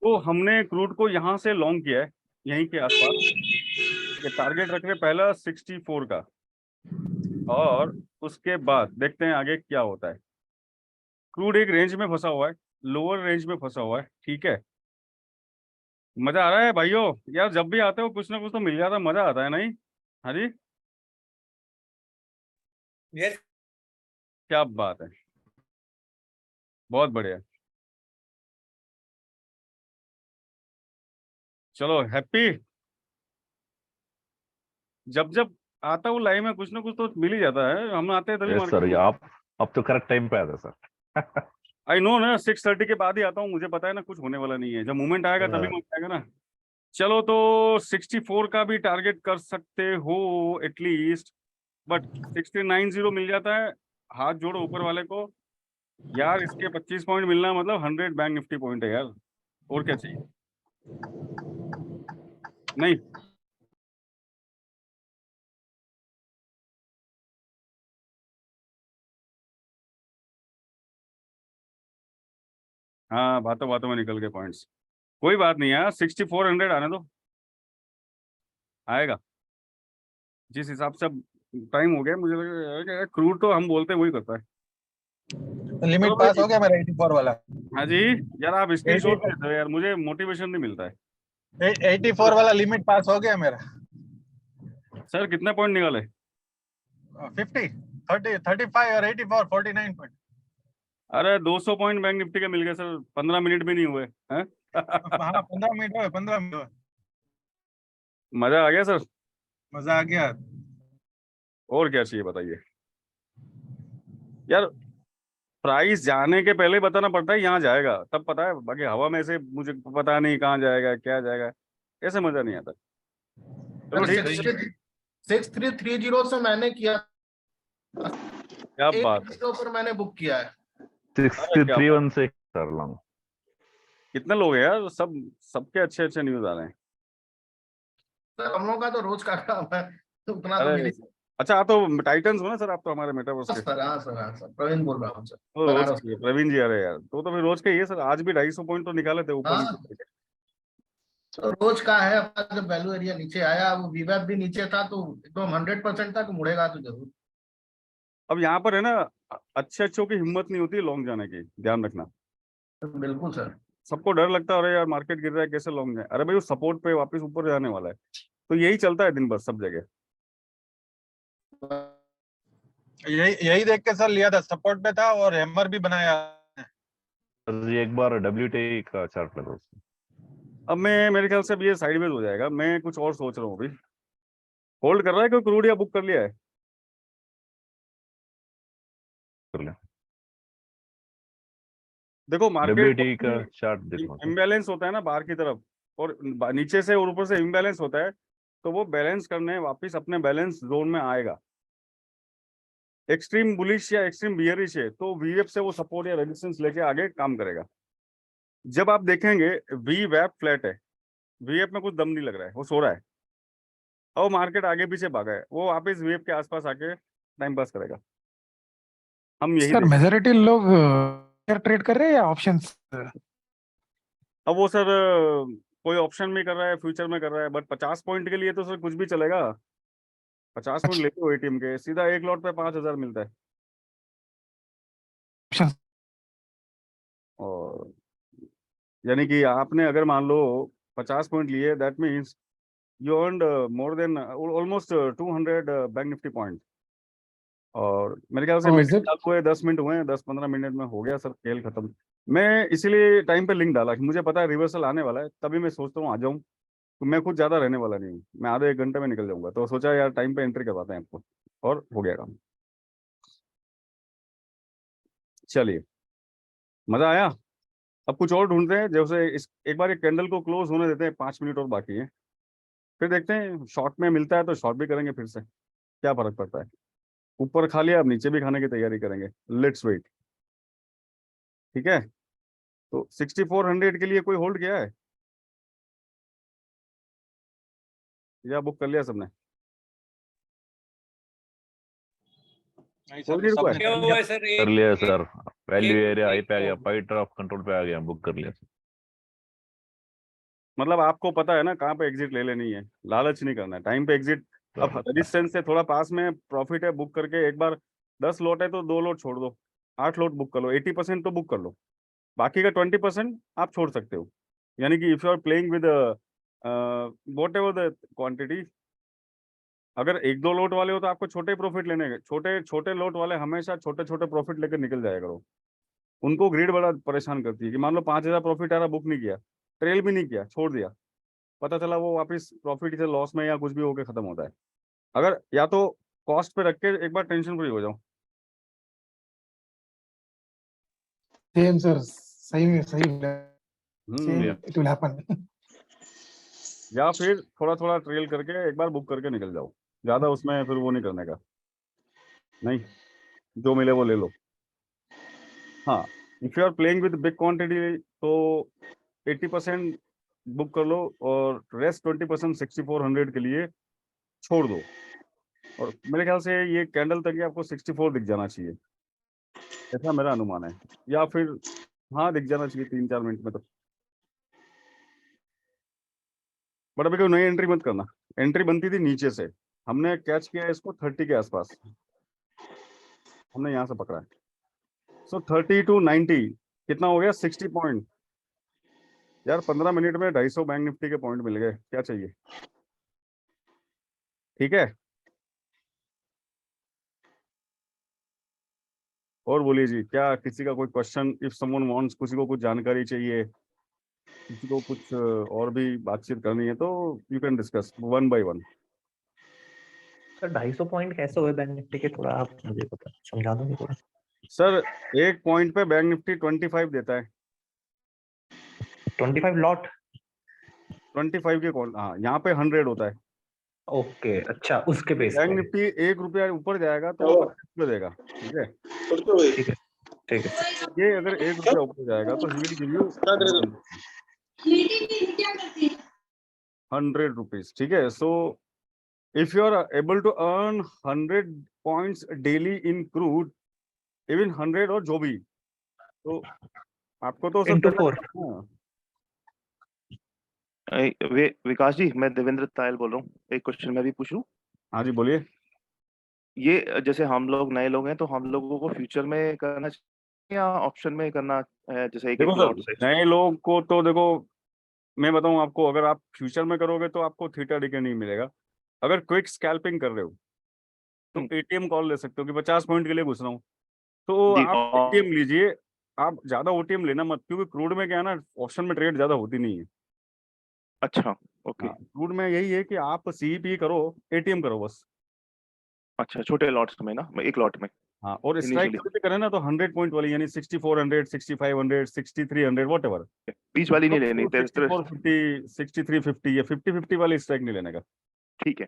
तो हमने क्रूड को यहाँ से लॉन्ग किया है, यहीं के आसपास। ये टारगेट रख रहे पहला 64 का, और उसके बाद देखते हैं आगे क्या होता है। क्रूड एक रेंज में फंसा हुआ है, लोअर रेंज में फंसा हुआ है, ठीक है। मजा आ रहा है भाइयों, यार जब भी आते हो कुछ ना कुछ तो मिल जाता है, मजा आता है नहीं? हाँ जी, यस। क्या बात है, बहुत बढ़िया। चलो हैप्पी, जब जब आता हूँ लाइव में कुछ ना कुछ तो मिल ही जाता है, हम आते हैं तभी यस मार्केट सर, में। आप तो करेक्ट टाइम पे आते सर। आई नो ना, 6:30 के बाद ही आता हूँ, मुझे पता है ना कुछ होने वाला नहीं है, जब मूवमेंट आएगा तभी मजा आएगा ना। चलो तो 64 का भी टारगेट कर सकते हो एटलीस्ट, बट 1690 मिल जाता है, हाथ जोड़ो ऊपर वाले को। यार इसके 25 पॉइंट मिलना मतलब 100 बैंक निफ्टी पॉइंट है यार, और क्या चाहिए? नहीं, हाँ बातों बातों में निकल गए पॉइंट्स। कोई बात नहीं यार, 6400 आने दो, आएगा। जिस हिसाब से अब टाइम हो गया, मुझे लगा क्रूड तो हम बोलते हैं वही करता है। लिमिट चलो पास भाई, हो गया मेरा 84 वाला। हाँ जी, यार आप स्क्रीनशॉट 80 लेते हो यार, मुझे मोटिवेशन नहीं मिलता है। 84 वाला लिमिट पास हो गया मेरा। सर कितने पॉइंट निकाले? 50 30 35 और 84 49 पॉइंट। अरे 200 पॉइंट बैंक निफ्टी के मिल गए सर, 15 मिनट भी नहीं हुए हैं। हाँ 15 मिनट हुए, 15 मिनट हुए। मजा आ गया सर। मजा आ गया। और क्या चाहिए बताइए यार, प्राइस जाने के पहले ही बताना पड़ता है यहाँ जाएगा, तब पता है, बाकी हवा में से मुझे पता नहीं कहाँ जाएगा क्या जाएगा, ऐसे मजा नहीं आता। चलो सर ठीक है। 6330 से मैंने किया, क्या बात है, 80 पर मैंने बुक किया है। अरे क्या बात, 6316 कर लूंगा। कितने लोग हैं यार, सबके अच्छे अच्छे न्यूज आ रहे हैं। सर हम लोगों का तो रोज का काम है, तो उतना तो मिल अरे ही। अच्छा, आप तो टाइटन्स हो ना सर, आप तो हमारे मेटावर्स के। सर हाँ सर, हाँ सर, प्रवीण बोल रहा हूँ सर, तो रोज बनारस। के ही है, प्रवीण जी, अरे यार तो फिर रोज के ही है सर, आज भी 250 पॉइंट तो निकाले थे ऊपर नीचे हाँ करके। तो रोज का है अपना, जब वैल्यू एरिया नीचे आया, वो वीवैप भी नीचे था, तो एकदम 100% था कि मुड़ेगा तो जरूर। अब यहाँ पर है ना, अच्छे अच्छों की हिम्मत नहीं होती लॉन्ग जाने की, ध्यान रखना। बिल्कुल सर। सबको डर लगता है, अरे यार मार्केट गिर रहा है कैसे लॉन्ग जाए, अरे भाई वो सपोर्ट पे वापस ऊपर जाने वाला है, तो यही चलता है दिन भर सब जगह। यही यही देख के सर लिया था, सपोर्ट पे था और हैमर भी बनाया। सर जी एक बार WTI का चार्ट लगा उसमें। अब मैं, मेरे ख्याल से अब ये साइडवेज हो जाएगा, मैं कुछ और सोच रहा हूँ अभी। होल्ड कर रहा है कोई क्रूड या बुक कर लिया है? कर ले। देखो मार्केट WTI का चार्ट देखो सर। इम्बैलेंस होता है ना बाहर की तरफ, और नीचे से और ऊपर से इम्बैलेंस होता है, तो वो बैलेंस करने वापस अपने बैलेंस जोन में आएगा। एक्सट्रीम बुलिश या एक्सट्रीम बियरिश है तो वीएफ से वो सपोर्ट या रेजिस्टेंस लेके आगे काम करेगा। जब आप देखेंगे वी वैप फ्लैट है, वीएफ में कुछ दम नहीं लग रहा है, वो सो रहा है, और मार्केट आगे पीछे भागा है, वो वापस वीएफ के आसपास आके टाइम पास करेगा। हम यही सर देख, मेजोरिटी लोग ट्रेड कर रहे हैं या ऑप्शंस? अब वो सर कोई ऑप्शन में कर रहा है, फ्यूचर में कर रहा है, बट 50 पॉइंट के लिए तो सर कुछ भी चलेगा। 50 पॉइंट लेते हो एटीएम के, सीधा एक लॉट पे 5000 मिलता है। ऑप्शंस और यानी कि आपने अगर मान लो 50 पॉइंट लिए, that means you earned more than almost 200 bank Nifty point. और मेरे ख्याल से ओ इज मीटिंग इट? चालू हुए 10 मिनट हुए हैं, 10-15 मिनट में हो गया सर खेल खत्म। मैं इसीलिए टाइम पे लिंक डाला कि मुझे पता है रिवर्सल आने वाला है, तभी मैं सोचता हूँ आ जाऊँ, तो मैं कुछ ज्यादा रहने वाला नहीं हूँ, मैं आधे एक घंटे में निकल जाऊंगा, तो सोचा यार टाइम पे एंट्री करवाते हैं आपको, और हो गया काम। चलिए, मजा आया। अब कुछ और ढूंढते हैं, जैसे इस एक बार एक कैंडल को क्लोज होने देते हैं, 5 मिनट और बाकी है, फिर देखते हैं शॉर्ट में मिलता है तो शॉर्ट भी करेंगे फिर से, क्या फर्क पड़ता है। ऊपर खा लिया, अब नीचे भी खाने की तैयारी करेंगे, लेट्स वेट। ठीक है, तो 6400 के लिए कोई होल्ड किया है या बुक कर लिया सबने? नहीं होल्ड सर, नहीं रुका है? सबने क्या कर हुआ लिया। है सर? कर लिया सर, वैल्यू एरिया हाई पे आ गया, एक पाइट ऑफ कंट्रोल पे आ गया, बुक कर लिया सर। मतलब आपको पता है ना कहाँ पे एग्जिट ले लेनी है, लालच नहीं करना है, टाइम पे एग्जिट। अब रेजिस्टेंस से थोड़ा पास में प्रॉफिट है, बुक करके एक बार 10 लॉट है तो 2 लॉट छोड़ दो, 8 लॉट बुक कर लो, 80% तो बुक कर लो, बाकी का 20% आप छोड़ सकते हो। यानी कि if you are playing with whatever the quantity, अगर 1-2 लॉट वाले हो तो आपको छोटे प्रॉफिट लेने के, छोटे छोटे लॉट वाले हमेशा छोटे छोटे प्रॉफिट लेकर निकल जाया करो। उनको ग्रीड बड़ा परेशान करती है कि मान लो 5,000 प्रॉफिट आ रहा, बुक नहीं किया, ट्रेल भी नहीं किया, छोड़ दिया, पता चला वो वापस प्रॉफिट से लॉस में या कुछ भी होकर खत्म होता है। अगर या तो कॉस्ट पे रख के एक बार टेंशन फ्री हो जाओ। सेम सर, सही सही सेम या इट विल हैपन। फिर थोड़ा थोड़ा ट्रेल करके एक बार बुक करके निकल जाओ, ज्यादा उसमें फिर वो नहीं करने का, नहीं जो मिले वो ले लो। हाँ, if you are playing with big quantity तो 80% बुक कर लो और रेस्ट 20% 6400 के लिए छोड़ दो। और मेरे ख्याल से ये कैंडल तक ही आपको 64 दिख जाना चाहिए, ऐसा मेरा अनुमान है, या फिर हाँ दिख जाना चाहिए 3-4 मिनट में तो। बट अभी कोई नई एंट्री मत करना, एंट्री बनती थी नीचे से, हमने कैच किया इसको 30 के आसपास, हमने यहाँ से पकड़ा है। सो 30 to 90 कितना हो गया, 60 पॉइंट। यार 15 मिनट में 250 बैंक निफ्टी के पॉइंट मिल गए, क्या चाहिए। ठीक है, और बोलिए जी, क्या किसी का कोई क्वेश्चन, इफ समवन वांट्स, किसी को कुछ जानकारी चाहिए, किसी को कुछ और भी बातचीत करनी है तो you can discuss one by one. Sir 250 point कैसे हुए बैंक निफ्टी के, थोड़ा आप मुझे पता समझा दोगे थोड़ा। सर एक पॉइंट पे बैंक निफ्टी 25 देता है, 25 लॉट, 25 के कौन, हाँ यहाँ पे 100 होता है। ओके अच्छा, उसके बेस बैंक पे। निफ्टी 1 रुपया ऊपर जाएगा तो वो 25 रुपये देगा, ठीक है। ठीक है ठीक है। ये अगर 1 रुपया ऊपर जाएगा तो he will give you 100 rupees, ठीक है। So if you are able to earn 100 points daily in crude, even 100 और जो भी, तो आपको तो सब Into करना 4। है। हाँ। विकास जी, मैं देवेंद्र तायल बोल रहा हूँ, एक क्वेश्चन मैं भी पूछ लूं। हाँ जी बोलिए। ये जैसे हम लोग नए लोग हैं तो हम लोगों को फ्यूचर में करना चाहिए या ऑप्शन में करना है, जैसे एक देखो एक सर, लॉट से? नए लोग को तो देखो मैं बताऊं आपको, अगर आप फ्यूचर में करोगे तो आपको थीटा डीके नहीं मिलेगा। अगर क्विक स्कैल्पिंग कर रहे हो तो एटीएम कॉल ले सकते हो कि 50 पॉइंट के लिए घुस रहा हूँ, तो जी, आप एटीएम लीजिए। आप ज्यादा ओटीएम लेना मत, क्योंकि क्रूड में क्या है ना, ऑप्शन में ट्रेड ज्यादा होती नहीं है। अच्छा, ओके। हाँ, क्रूड में यही है कि आप सीईपी करो, एटीएम करो बस। अच्छा, छोटे लॉट्स में ना, एक लॉट में हाँ, और स्ट्राइक इनिशियली कभी भी करें ना तो 100 पॉइंट वाली, यानी 6400, 6500, 6300 वॉट एवर, बीच वाली नहीं लेनी। 6450, 6350 या 50-50 वाली स्ट्राइक नहीं लेने का। ठीक है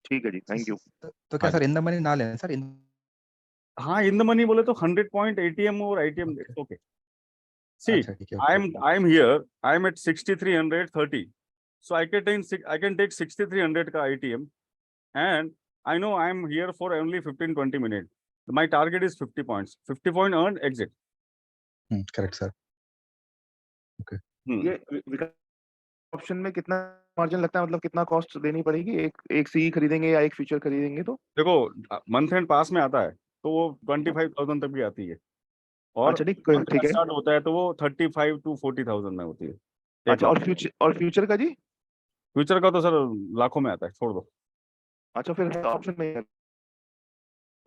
जी, थैंक यू। तो क्या हाँ सर इन द मनी ना लें सर? हाँ, इन द मनी बोले तो 100 पॉइंट एटीएम और आईटीएम, ओके। सी अच्छा ठीक है, I am here, I am at 6330, so I can take 6300 का ITM, and I know I am here for only 15-20 minutes. My target is 50 points, 50 point earned, exit. Correct sir. ये option में कितना margin लगता है, मतलब कितना cost देनी पड़ेगी? एक सी खरीदेंगे या एक फ्यूचर खरीदेंगे तो? देखो मंथ एंड पास में आता है तो वो 25,000 तक भी आती है, और अच्छा ठीक है। स्टार्ट होता है तो वो 35 to 40,000 में होती है। अच्छा, और फ्यूचर का जी? फ्यूचर का तो सर लाखों में आता है, छोड़ दो। अच्छा, फिर ऑप्शन में।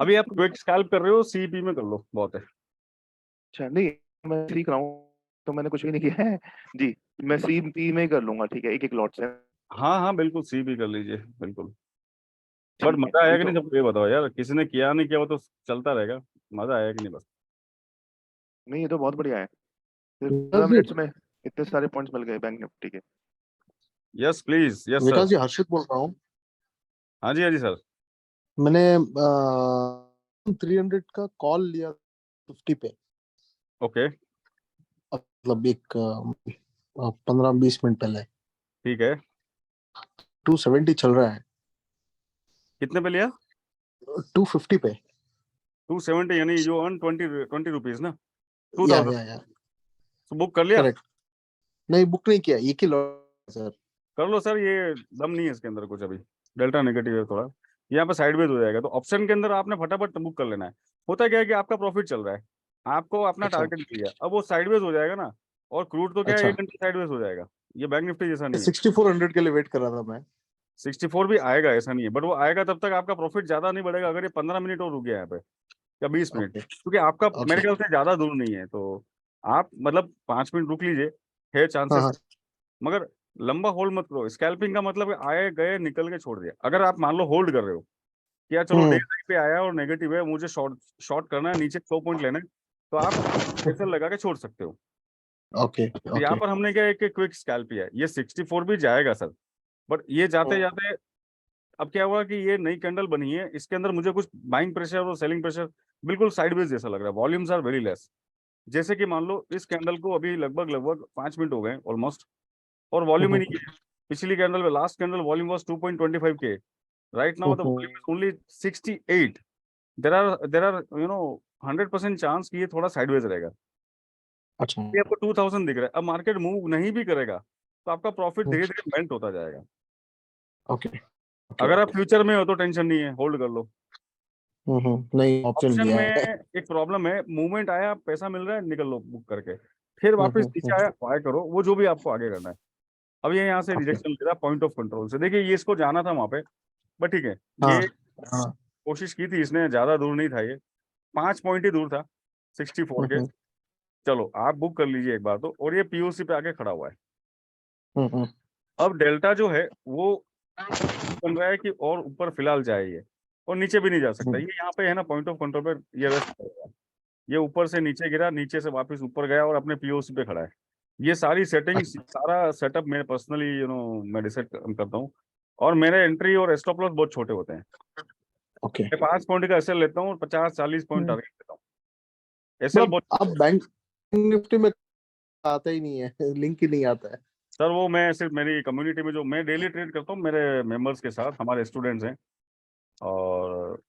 अभी आप क्विक स्कैल्प कर रहे हो, सीपी में कर लो, बहुत है। अच्छा, नहीं मैं सीख रहा हूँ तो मैंने कुछ भी नहीं किया है जी। मैं सीपी में कर लूंगा, ठीक है, एक एक लॉट से। हाँ हाँ बिल्कुल, सीपी कर लीजिए बिल्कुल। बट मजा आया कि नहीं, जब ये बताओ यार, किसी ने किया नहीं किया वो तो चलता रहेगा, मजा आया कि नहीं बस। नहीं, ये तो बहुत बढ़िया है। फिर 15 मिनट्स में इतने सारे पॉइंट्स मिल गए बैंक निफ्टी के। Yes please, yes sir. Vikas ji, Harshit बोल रहा हूँ। हाँ जी सर। मैंने 300 का कॉल लिया 50 पे, ओके मतलब एक 15-20 मिनट पहले। ठीक है, 270 चल रहा है। कितने पे लिया? 250 पे। 270, यानी यू अर्न 20 रुपीज ना, या 2000। तो बुक कर लिया? करेक्ट। नहीं, बुक नहीं किया, एक ही लॉट सर। कर लो सर, ये दम नहीं है इसके अंदर कुछ, अभी डेल्टा नेगेटिव है थोड़ा, यहाँ पे साइडवेज हो जाएगा, तो ऑप्शन के अंदर आपने फटाफट बुक कर लेना है। होता क्या है कि आपका प्रॉफिट चल रहा है, आपको अपना अच्छा। टारगेट दिया, अब वो साइडवेज हो जाएगा ना, और क्रूड तो क्या है अच्छा। 1 घंटे साइडवेज हो जाएगा, ये बैंक निफ्टी जैसा नहीं है। 6400 के लिए वेट कर रहा था मैं। 64 भी आएगा, ऐसा नहीं है, बट वो आएगा तब तक आपका प्रॉफिट ज्यादा नहीं बढ़ेगा अगर ये 15 मिनट और रुक गया यहाँ पे, या 20 मिनट, ओके। क्योंकि आपका मेरे ओके। ख्याल से ज्यादा दूर नहीं है, तो आप मतलब 5 मिनट रुक लीजिए, है हाँ चांसेस, हाँ। मगर लंबा होल्ड मत करो। स्कैल्पिंग का मतलब है आए गए निकल के छोड़ दिया। अगर आप मान लो होल्ड कर रहे हो कि यार चलो डे हम्म। पे आया और नेगेटिव है, मुझे शॉर्ट शॉर्ट करना है, नीचे 100 पॉइंट लेना है, तो आप पैसे लगा के छोड़ सकते हो। ओके। तो यहाँ ओके। पर हमने क्या है कि क्विक स्कैल्प किया है, ये 64 भी जाएगा सर, बट ये जाते जाते अब क्या हुआ कि ये नई कैंडल बनी है, इसके अंदर मुझे कुछ बाइंग प्रेशर और सेलिंग प्रेशर बिल्कुल साइडवेज जैसा लग रहा है, वॉल्यूम्स आर वेरी लेस। जैसे कि मान लो इस कैंडल को अभी लगभग लगभग 5 मिनट हो गए ऑलमोस्ट, और वॉल्यूम ही नहीं है। पिछली कैंडल में, last candle volume was 2.25 K, right now the volume is only 68। There are 100% chance कि ये थोड़ा साइडवेज रहेगा। अच्छा। ये आपको 2000 दिख रहा है, अब मार्केट मूव नहीं भी करेगा तो आपका प्रॉफिट धीरे धीरे मेल्ट होता जाएगा। ओके। अगर आप फ्यूचर में हो तो टेंशन नहीं है, होल्ड कर लो। नहीं, ऑप्शन ऑप्शन लिया में है। एक प्रॉब्लम है, मूवमेंट आया, पैसा मिल रहा है, निकल लो बुक करके, फिर वापस नीचे आया बाय करो, वो जो भी आपको आगे करना है। अब ये यहाँ से ओके। रिजेक्शन ले रहा पॉइंट ऑफ कंट्रोल से, देखिए ये इसको जाना था वहां पे, बट ठीक है, हाँ ये हाँ। कोशिश की थी इसने, ज्यादा दूर नहीं था ये, 5 पॉइंट ही दूर था 64 के। चलो आप बुक कर लीजिए एक बार तो, और ये पीओसी पे आके खड़ा हुआ है। अब डेल्टा जो है वो बन रहा है कि और ऊपर फिलहाल जाए ये, और नीचे भी नहीं जा सकता, ये यहाँ पे है ना पॉइंट ऑफ कंट्रोल पे ये रेस्ट करेगा। ये ऊपर से नीचे गिरा, नीचे से वापस ऊपर गया और अपने पीओसी पे खड़ा है। ये सारी सेटिंग्स, सारा सेटअप मैं पर्सनली मैं डिसाइड करता हूँ, और मेरे एंट्री और स्टॉप लॉस बहुत छोटे होते हैं। ओके। मैं 5 पॉइंट का एसएल लेता हूँ और 50-40 पॉइंट टारगेट लेता हूँ। एसएल मतलब बहुत अब बैंक निफ्टी में आता ही नहीं है, लिंक ही नहीं आता है। सर, वो मैं सिर्फ मेरी कम्युनिटी में जो मैं डेली ट्रेड करता हूँ मेरे मेंबर्स के साथ, हमारे स्टूडेंट्स हैं, और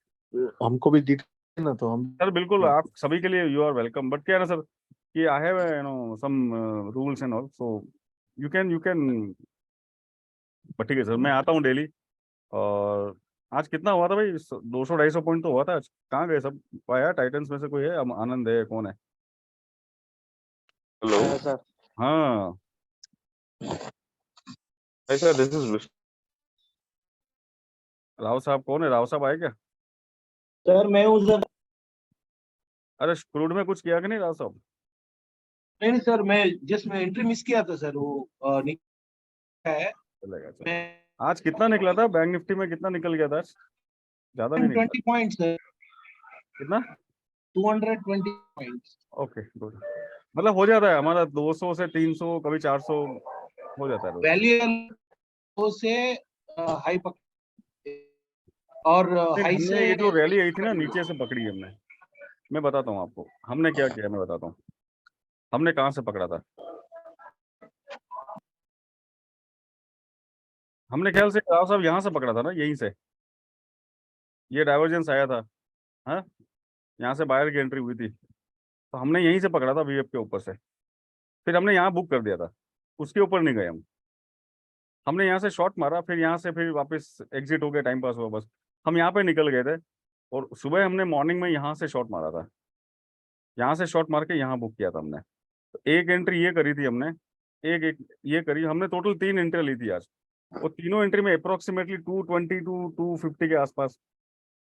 हमको भी डिटेल ना, तो हम। सर बिल्कुल आप सभी के लिए यू आर वेलकम, बट क्या है ना सर कि I have some rules and all, so you can but ठीक है सर, मैं आता हूँ डेली। और आज कितना हुआ था भाई, 200-250 पॉइंट तो हुआ था आज, कहाँ गए सब? आया टाइटन्स में से कोई है? आनंद है, कौन है? Hello sir. हाँ sir, this is Vishnu. Rao साहब कौन है? राव साहब आए क्या? सर मैं हूँ सर। अरे क्रूड में कुछ किया कि नहीं राव साहब? नहीं सर, मैं जस्ट मैं एंट्री मिस किया था सर, वो है। चलेगा चलेगा। मैं आज कितना निकला था बैंक निफ्टी में, कितना निकल गया था आज? ज्यादा नहीं निकला 20 पॉइंट सर, कितना? 220 पॉइंट्स। ओके गुड, मतलब हो जाता है हमारा 200 से 300, कभी 400 हो जाता है रोज। वैल्यू से हाई और हाई हमने से ये जो रैली आई थी ना, नीचे से पकड़ी हमने। मैं बताता हूँ आपको हमने क्या किया, मैं बताता हूँ हमने कहाँ से पकड़ा था। हमने ख्याल से राव साहब यहाँ से पकड़ा था ना, यहीं से ये डाइवर्जेंस आया था, हाँ, यहाँ से बाहर की एंट्री हुई थी, तो हमने यहीं से पकड़ा था वीएफ के ऊपर से, फिर हमने यहाँ बुक कर दिया था, उसके ऊपर नहीं गए हमने यहाँ से शॉर्ट मारा, फिर यहाँ से फिर वापस एग्जिट हो गया, टाइम पास हुआ बस। हम यहाँ पे निकल गए थे, और सुबह हमने मॉर्निंग में यहाँ से शॉर्ट मारा था, यहाँ से शॉर्ट मार के यहाँ बुक किया था हमने। तो एक एंट्री ये करी थी हमने, एक ये करी हमने, टोटल 3 एंट्री ली थी आज, और तीनों एंट्री में अप्रोक्सीमेटली 220 टू 250 के आसपास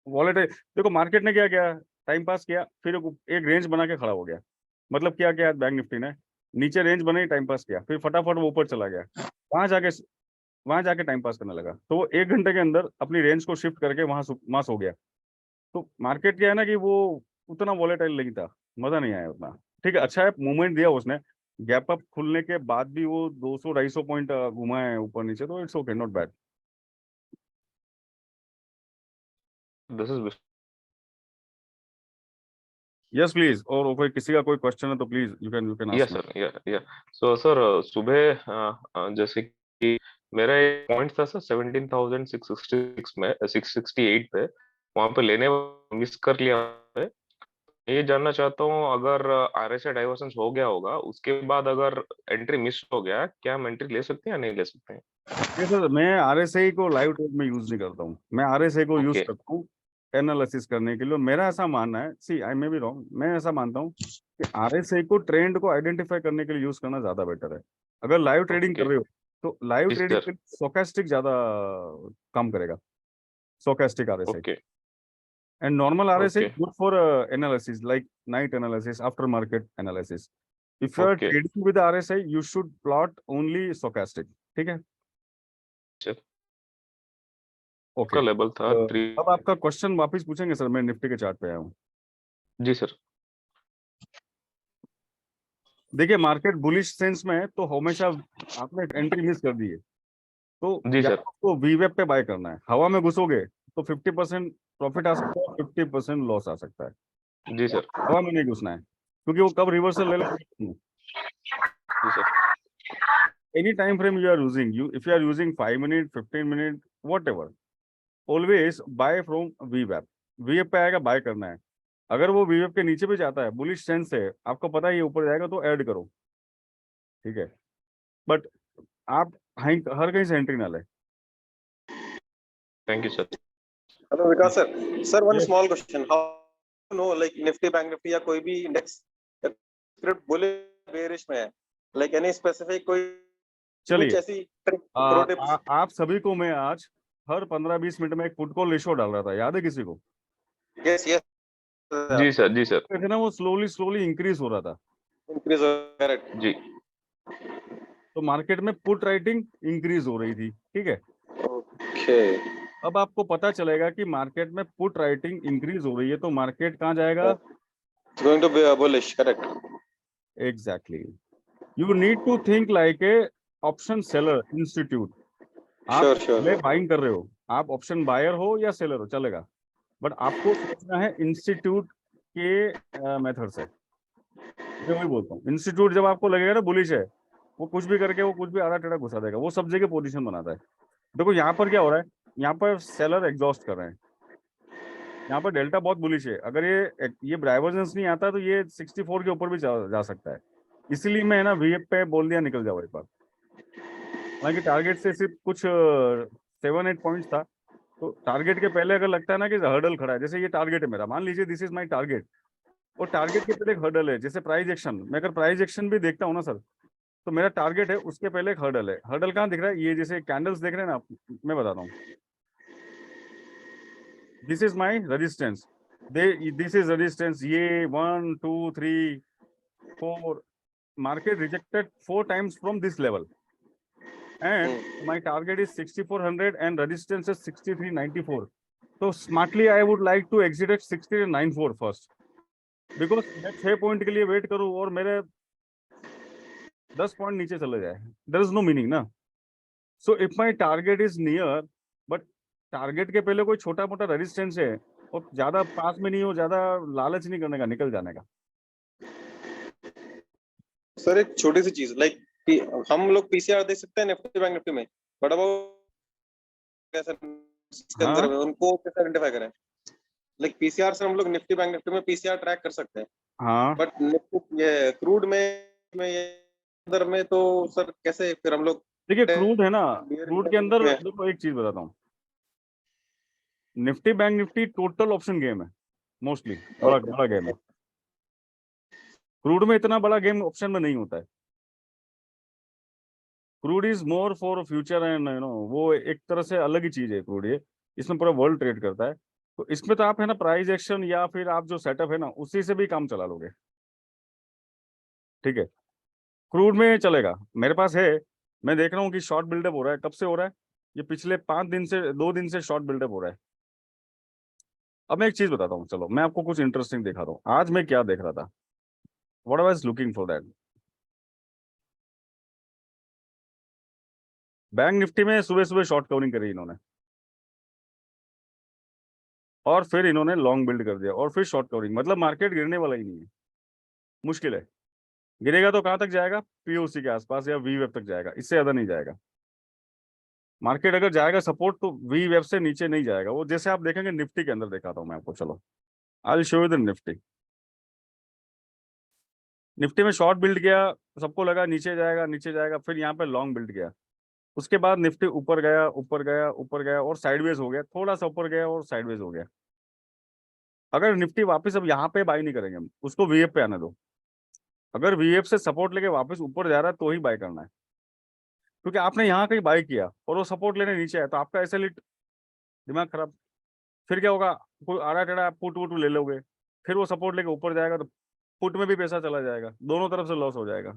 वॉलेट है। देखो मार्केट ने क्या किया, टाइम पास किया, फिर एक रेंज बना के खड़ा हो गया। मतलब क्या किया बैंक निफ्टी ने, नीचे रेंज बनाई, टाइम पास किया, फिर फटाफट वो ऊपर चला गया, वहां जाके टाइम पास करने लगा, तो वो 1 घंटे के अंदर अपनी रेंज को शिफ्ट करके वहां सो गया। तो मार्केट क्या है ना कि वो उतना वॉलेटाइल नहीं था, मजा नहीं आया उतना। ठीक है, अच्छा है मूवमेंट दिया उसने, गैप अप खुलने के बाद भी वो 200-250 पॉइंट घुमा है ऊपर नीचे, तो it's okay, not bad. This is Vishnu. Yes please, और कोई किसी का कोई क्वेश्चन है तो प्लीज यू कैन या आस्क। सर, या सो सर, सुबह जैसे कि मेरा एक पॉइंट था सर 17,666 में 668 पे, वहां पे लेने मिस कर लिया है। ये जानना चाहता हूँ, अगर RSI डाइवर्जेंस हो गया होगा, उसके बाद अगर एंट्री मिस हो गया, क्या हम एंट्री ले सकते हैं या नहीं ले सकते हैं? ये सर मैं RSI को लाइव ट्रेड में यूज नहीं करता हूँ, मैं RSI को यूज ओके। करता हूँ एनालिसिस करने के लिए। और मेरा ऐसा मानना है, सी आई मे बी रॉन्ग, मैं ऐसा मानता हूँ कि RSI को ट्रेंड को आइडेंटिफाई करने के लिए यूज करना ज्यादा बेटर है। अगर लाइव ट्रेडिंग कर ओके। रहे हो तो लाइव जी ट्रेडिंग सर। के लिए स्टोकेस्टिक ज्यादा काम करेगा, stochastic RSI। Okay. And normal RSI is okay. good for analysis, like night analysis, after market analysis. If you are okay trading with RSI, you should plot only stochastic. ठीक है? Sir, okay. का level था 3। अब आपका question वापस पूछेंगे sir, मैं Nifty के चार्ट पे आया हूँ। जी सर। देखिए मार्केट बुलिश सेंस में है तो हमेशा आपने एंट्री मिस कर दी है, तो जी या सर। आपको वीवेब पे बाय करना है। हवा में घुसोगे तो 50% प्रॉफिट आ सकता है, 50% लॉस आ सकता है। जी सर। हवा में नहीं घुसना है क्योंकि वो कब रिवर्सल ले लेगा। जी sir. Any time frame you are using, if you are using 5 minute, 15 minute, whatever, always buy from VWAP. VWAP पे आएगा, बाय करना है। अगर वो VWAP के नीचे भी जाता है, बुलिश सेंस है, आपको पता है ये ऊपर जाएगा तो ऐड करो, ठीक है। बट आप हर कहीं से एंट्री ना ले। Thank you sir. Hello Vikas sir, sir one Yes. Small question, how know like Nifty bank Nifty या कोई भी इंडेक्स बोले बेरिश में है, लाइक एनी स्पेसिफिक कोई कुछ चलिए ऐसी प्रो टिप्स? आप सभी को मैं आज हर 15-20 मिनट में एक पुट कॉल रेशो डाल रहा था, याद है किसी को? यस यस जी सर। जी सर। कहते ना वो स्लोली इंक्रीज हो रहा था। इंक्रीज करेक्ट जी। तो मार्केट में पुट राइटिंग इंक्रीज हो रही थी, ठीक है। ओके। अब आपको पता चलेगा कि मार्केट में पुट राइटिंग इंक्रीज हो रही है तो मार्केट कहाँ जाएगा? Going to be bullish, correct. Exactly. You need to think like a option seller institute. आप श्योर श्योर। बाइंग कर रहे हो, आप ऑप्शन बायर हो या सेलर हो चलेगा, बट आपको सोचना है इंस्टीट्यूट के मेथड से। मैं वही बोलता हूँ, इंस्टीट्यूट जब आपको लगेगा ना बुलिश है, वो कुछ भी करके वो कुछ भी आधा टेढ़ा घुसा देगा, वो सब जगह पोजीशन बनाता है। देखो यहाँ पर क्या हो रहा है, यहाँ पर सेलर एग्जॉस्ट कर रहे हैं, यहाँ पर डेल्टा बहुत बुलिश है। अगर ये डाइवर्जेंस नहीं आता तो ये 64 के ऊपर भी जा सकता है। इसीलिए मैं ना वीएफ पे बोल दिया निकल जाओ एक बार। हालांकि टारगेट से सिर्फ कुछ 7-8 पॉइंट्स था, तो टारगेट के पहले अगर लगता है ना कि हर्डल खड़ा है, जैसे ये टारगेट है मेरा, मान लीजिए दिस इज माय टारगेट, और टारगेट के पहले एक हर्डल है, जैसे प्राइस एक्शन। मैं अगर प्राइस एक्शन भी देखता हूँ ना सर, तो मेरा टारगेट है, उसके पहले एक हर्डल है। हर्डल कहाँ दिख रहा है? ये जैसे कैंडल्स देख रहे हैं ना आप, मैं बताता हूँ, this is my resistance, this is resistance, ये 1 2 3 4 market rejected 4 times from this level and my target is 6400 and resistance is 6394. So smartly I would like to exit at 6394 first, because मैं 6 पॉइंट के लिए wait करूं और मेरे 10 point नीचे चले जाए, there is no meaning ना। So if my target is near but target के पहले कोई छोटा मोटा रेजिस्टेंस है और ज्यादा पास में नहीं हो, ज्यादा लालच नहीं करने का, निकल जाने का। सर एक छोटी सी चीज, लाइक हम लोग पीसीआर देख सकते हैं निफ्टी बैंक निफ्टी में, बट अब कैसे इसके अंदर में उनको कैसे आइडेंटिफाई करें? लाइक पीसीआर से हम लोग निफ्टी बैंक निफ्टी में पीसीआर ट्रैक कर सकते हैं, हाँ बट ये क्रूड में ये अंदर में तो सर कैसे फिर हम लोग? देखिए क्रूड है ना, क्रूड के अंदर देखो एक चीज बताता हूँ, Nifty bank Nifty total option game है, मोस्टली बड़ा गेम है। क्रूड में इतना बड़ा गेम ऑप्शन में नहीं होता है। Crude is more for future and you know, वो एक तरह से अलग ही चीज है क्रूड। ये इसमें पूरा वर्ल्ड ट्रेड करता है, तो इसमें तो आप है ना प्राइस एक्शन या फिर आप जो सेटअप है ना उसी से भी काम चला लोगे, ठीक है। क्रूड में चलेगा, मेरे पास है, मैं देख रहा हूँ कि शॉर्ट बिल्डअप हो रहा है। कब से हो रहा है? ये पिछले 5 दिन से 2 दिन से शॉर्ट बिल्डअप हो रहा है। अब मैं एक चीज बताता हूँ, चलो मैं आपको कुछ इंटरेस्टिंग दिखाता हूँ। आज मैं क्या देख रहा था, what I was looking for that. Bank Nifty में सुबह सुबह शॉर्ट कवरिंग करी इन्होंने, और फिर इन्होंने लॉन्ग बिल्ड कर दिया, और फिर शॉर्ट कवरिंग। मतलब मार्केट गिरने वाला ही नहीं है, मुश्किल है। गिरेगा तो कहां तक जाएगा? पीओसी के आसपास या वी वेब तक जाएगा, इससे ज्यादा नहीं जाएगा। मार्केट अगर जाएगा सपोर्ट तो वी वेब से नीचे नहीं जाएगा। वो जैसे आप देखेंगे निफ्टी के अंदर, दिखाता हूं मैं आपको, चलो I will show you the Nifty. Nifty में शॉर्ट बिल्ड किया, सबको लगा नीचे जाएगा, फिर यहाँ पे लॉन्ग बिल्ड किया। उसके बाद निफ्टी ऊपर गया और साइडवेज हो गया, थोड़ा सा ऊपर गया और साइडवेज हो गया। अगर निफ्टी वापस अब यहाँ पे बाई नहीं करेंगे हम, उसको वीएफ पे आने दो। अगर वीएफ से सपोर्ट लेके वापस ऊपर जा रहा है तो ही बाय करना है, क्योंकि आपने यहाँ कहीं बाय किया और वो सपोर्ट लेने नीचे आया तो आपका ऐसे दिमाग खराब। फिर क्या होगा, कोई आड़ा टेढ़ा आप पुट वुट ले लोगे, फिर वो सपोर्ट लेके ऊपर जाएगा तो पुट में भी पैसा चला जाएगा, दोनों तरफ से लॉस हो जाएगा।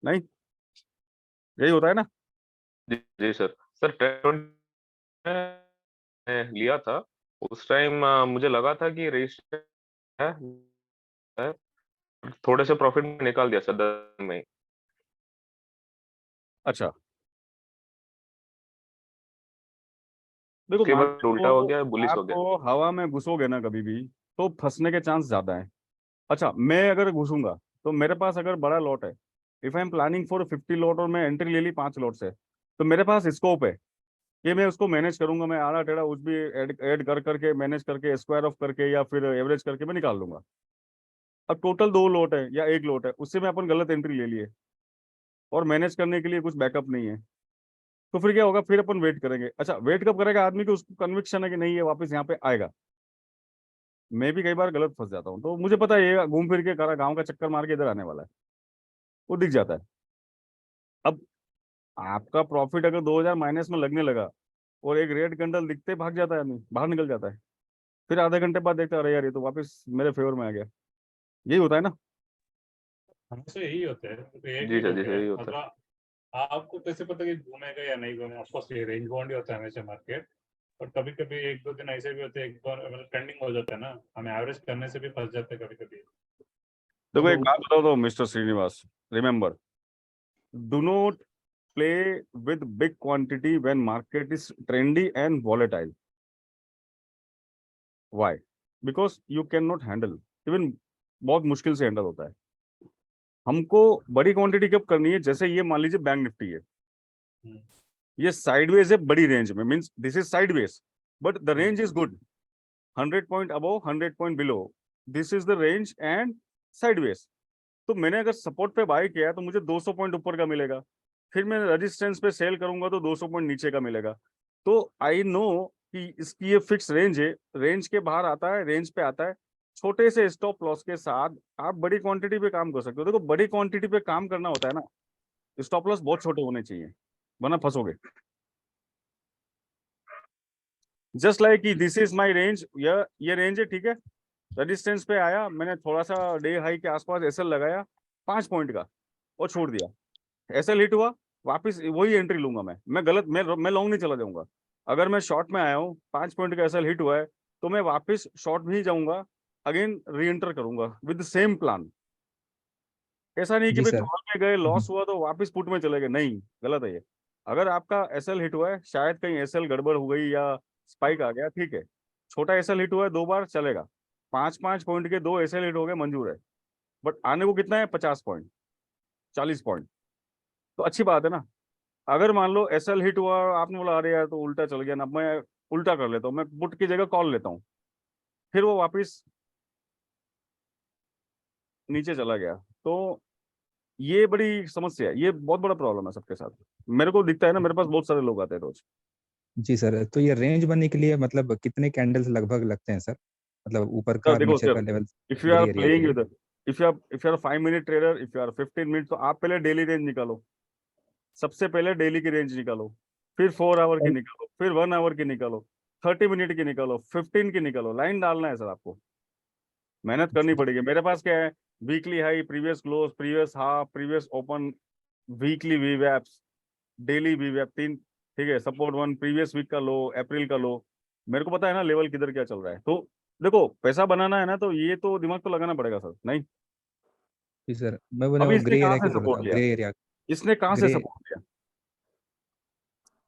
नहीं, यही होता है ना। जी सर। सर लिया था उस टाइम, मुझे लगा था कि रजिस्टर है, थोड़े से प्रॉफिट में निकाल दिया सर 10 में। अच्छा, देखो उसके बाद उल्टा हो गया, बुलिश हो गया। आप हवा में घुसोगे ना कभी भी तो फंसने के चांस ज्यादा है। अच्छा, मैं अगर घुसूंगा तो मेरे पास अगर बड़ा लॉट है, if I am planning for 50 lot और मैं एंट्री ले ली 5 लॉट से, तो मेरे पास स्कोप है कि मैं उसको मैनेज करूंगा। मैं आड़ा टेढ़ा कुछ भी ऐड कर करके मैनेज करके स्क्वायर ऑफ करके या फिर एवरेज करके मैं निकाल लूंगा। अब टोटल 2 लॉट है या 1 लॉट है, उससे मैं अपन गलत एंट्री ले लिए और मैनेज करने के लिए कुछ बैकअप नहीं है, तो फिर क्या होगा, फिर अपन वेट करेंगे। अच्छा, वेट कब करेगा आदमी की उसको कन्विक्शन है कि नहीं ये वापस यहाँ पे आएगा। मैं भी कई बार गलत फंस जाता हूँ, तो मुझे पता है ये घूम फिर के करा गाँव का चक्कर मार के इधर आने वाला है, वो दिख जाता है। अब आपका प्रॉफिट अगर 2000 माइनस में लगने लगा और एक रेड कैंडल दिखते भाग जाता है आदमी, बाहर निकल जाता है, फिर आधे घंटे बाद देखता है अरे यार ये तो वापस मेरे फेवर में आ गया। यही होता है ना। हमेशा यही होता है, तो एक जी ही सर, हो जी गया सर, यही होता है। मतलब आपको कैसे पता कि घूमेगा या नहीं घूमेगा। ऑफकोर्स ये रेंज बाउंड ही होता है हमेशा मार्केट, और कभी कभी 1-2 दिन ऐसे भी होते हैं, एक बार मतलब ट्रेंडिंग हो जाता है ना, हमें एवरेज करने से भी फंस जाते हैं कभी कभी। देखो एक बात बताओ तो mister Srinivas, remember, do not play with big quantity when market is trendy and volatile. Why? Because you can not handle, even बहुत मुश्किल से हैंडल होता है। हमको बड़ी क्वांटिटी कब करनी है, जैसे ये मान लीजिए बैंक निफ्टी है, ये साइडवेज है बड़ी रेंज में, means this is sideways but the range is good, 100 point above 100 point below, this is the range and sideways. तो मैंने अगर सपोर्ट पे बाय किया तो मुझे 200 पॉइंट ऊपर का मिलेगा, फिर मैं रेजिस्टेंस पे सेल करूंगा तो 200 पॉइंट नीचे का मिलेगा। तो आई नो कि इसकी ये फिक्स रेंज है, रेंज के बाहर आता है, रेंज पे आता है, छोटे से स्टॉप लॉस के साथ आप बड़ी क्वांटिटी पे काम कर सकते हो। देखो बड़ी क्वांटिटी पे काम करना होता है ना, स्टॉप लॉस बहुत छोटे होने चाहिए वरना फंसोगे। जस्ट लाइक कि दिस इज माय रेंज, ये रेंज है, ठीक है, रेजिस्टेंस पे आया, मैंने थोड़ा सा डे हाई के आसपास एसएल लगाया 5 पॉइंट का और छोड़ दिया, एसएल हिट हुआ, वापस वही एंट्री लूंगा मैं गलत, मैं लॉन्ग नहीं चला जाऊंगा। अगर मैं शॉर्ट में आया हूँ 5 पॉइंट का एसएल हिट हुआ है तो मैं वापस शॉर्ट में ही जाऊंगा, अगेन री एंटर करूंगा विद सेम प्लान। ऐसा नहीं कि जी भाई सर। कॉल में गए लॉस हुआ तो वापस पुट में चले गए, नहीं, गलत है ये। अगर आपका एसएल हिट हुआ है, शायद कहीं एसएल गड़बड़ हो गई या स्पाइक आ गया, ठीक है, छोटा एसएल हिट हुआ है 2 बार चलेगा, 5-5 पॉइंट के 2 एसएल हिट हो गए मंजूर है, बट आने को कितना है 50 पॉइंट 40 पॉइंट, तो अच्छी बात है ना। अगर मान लो एसएल हिट हुआ, आपने बोला अरे यार तो उल्टा चल गया ना, मैं उल्टा कर लेता हूँ, मैं पुट की जगह कॉल लेता हूँ, फिर वो वापस नीचे चला गया, तो ये बड़ी समस्या है, ये बहुत बड़ा प्रॉब्लम है सबके साथ। मेरे को दिखता है ना, मेरे पास बहुत सारे लोग आते हैं रोज। जी सर, तो ये रेंज बनने के लिए मतलब कितने कैंडल्स लगभग लगते हैं सर, मतलब ऊपर का और देखो नीचे का sir, level if you grey are area के प्लेइंग लिए? With, if you are 5 minute trader, if you are 15 minute, तो आप पहले डेली रेंज निकालो, सबसे पहले डेली की रेंज निकालो, फिर 4 आवर की निकालो, फिर 1 आवर की निकालो, 30 मिनट की निकालो, 15 की निकालो, लाइन डालना है सर आपको, मेहनत करनी पड़ेगी। मेरे पास क्या है, weekly high, previous close, previous half, previous open, weekly VWAPs, daily वीवैप 3, ठीक है, सपोर्ट 1, प्रीवियस वीक का लो, अप्रैल का लो, मेरे को पता है ना लेवल किधर क्या चल रहा है। तो देखो पैसा बनाना है ना, तो ये तो दिमाग तो लगाना पड़ेगा सर। नहीं, जी सर, मैं बोला अभी वो इसने ग्रे कहाँ एरिया से की बोल रहा सपोर्ट था, लिया, ग्रे एरिया। इसने कहाँ से ग्रे। सपोर्ट लिया,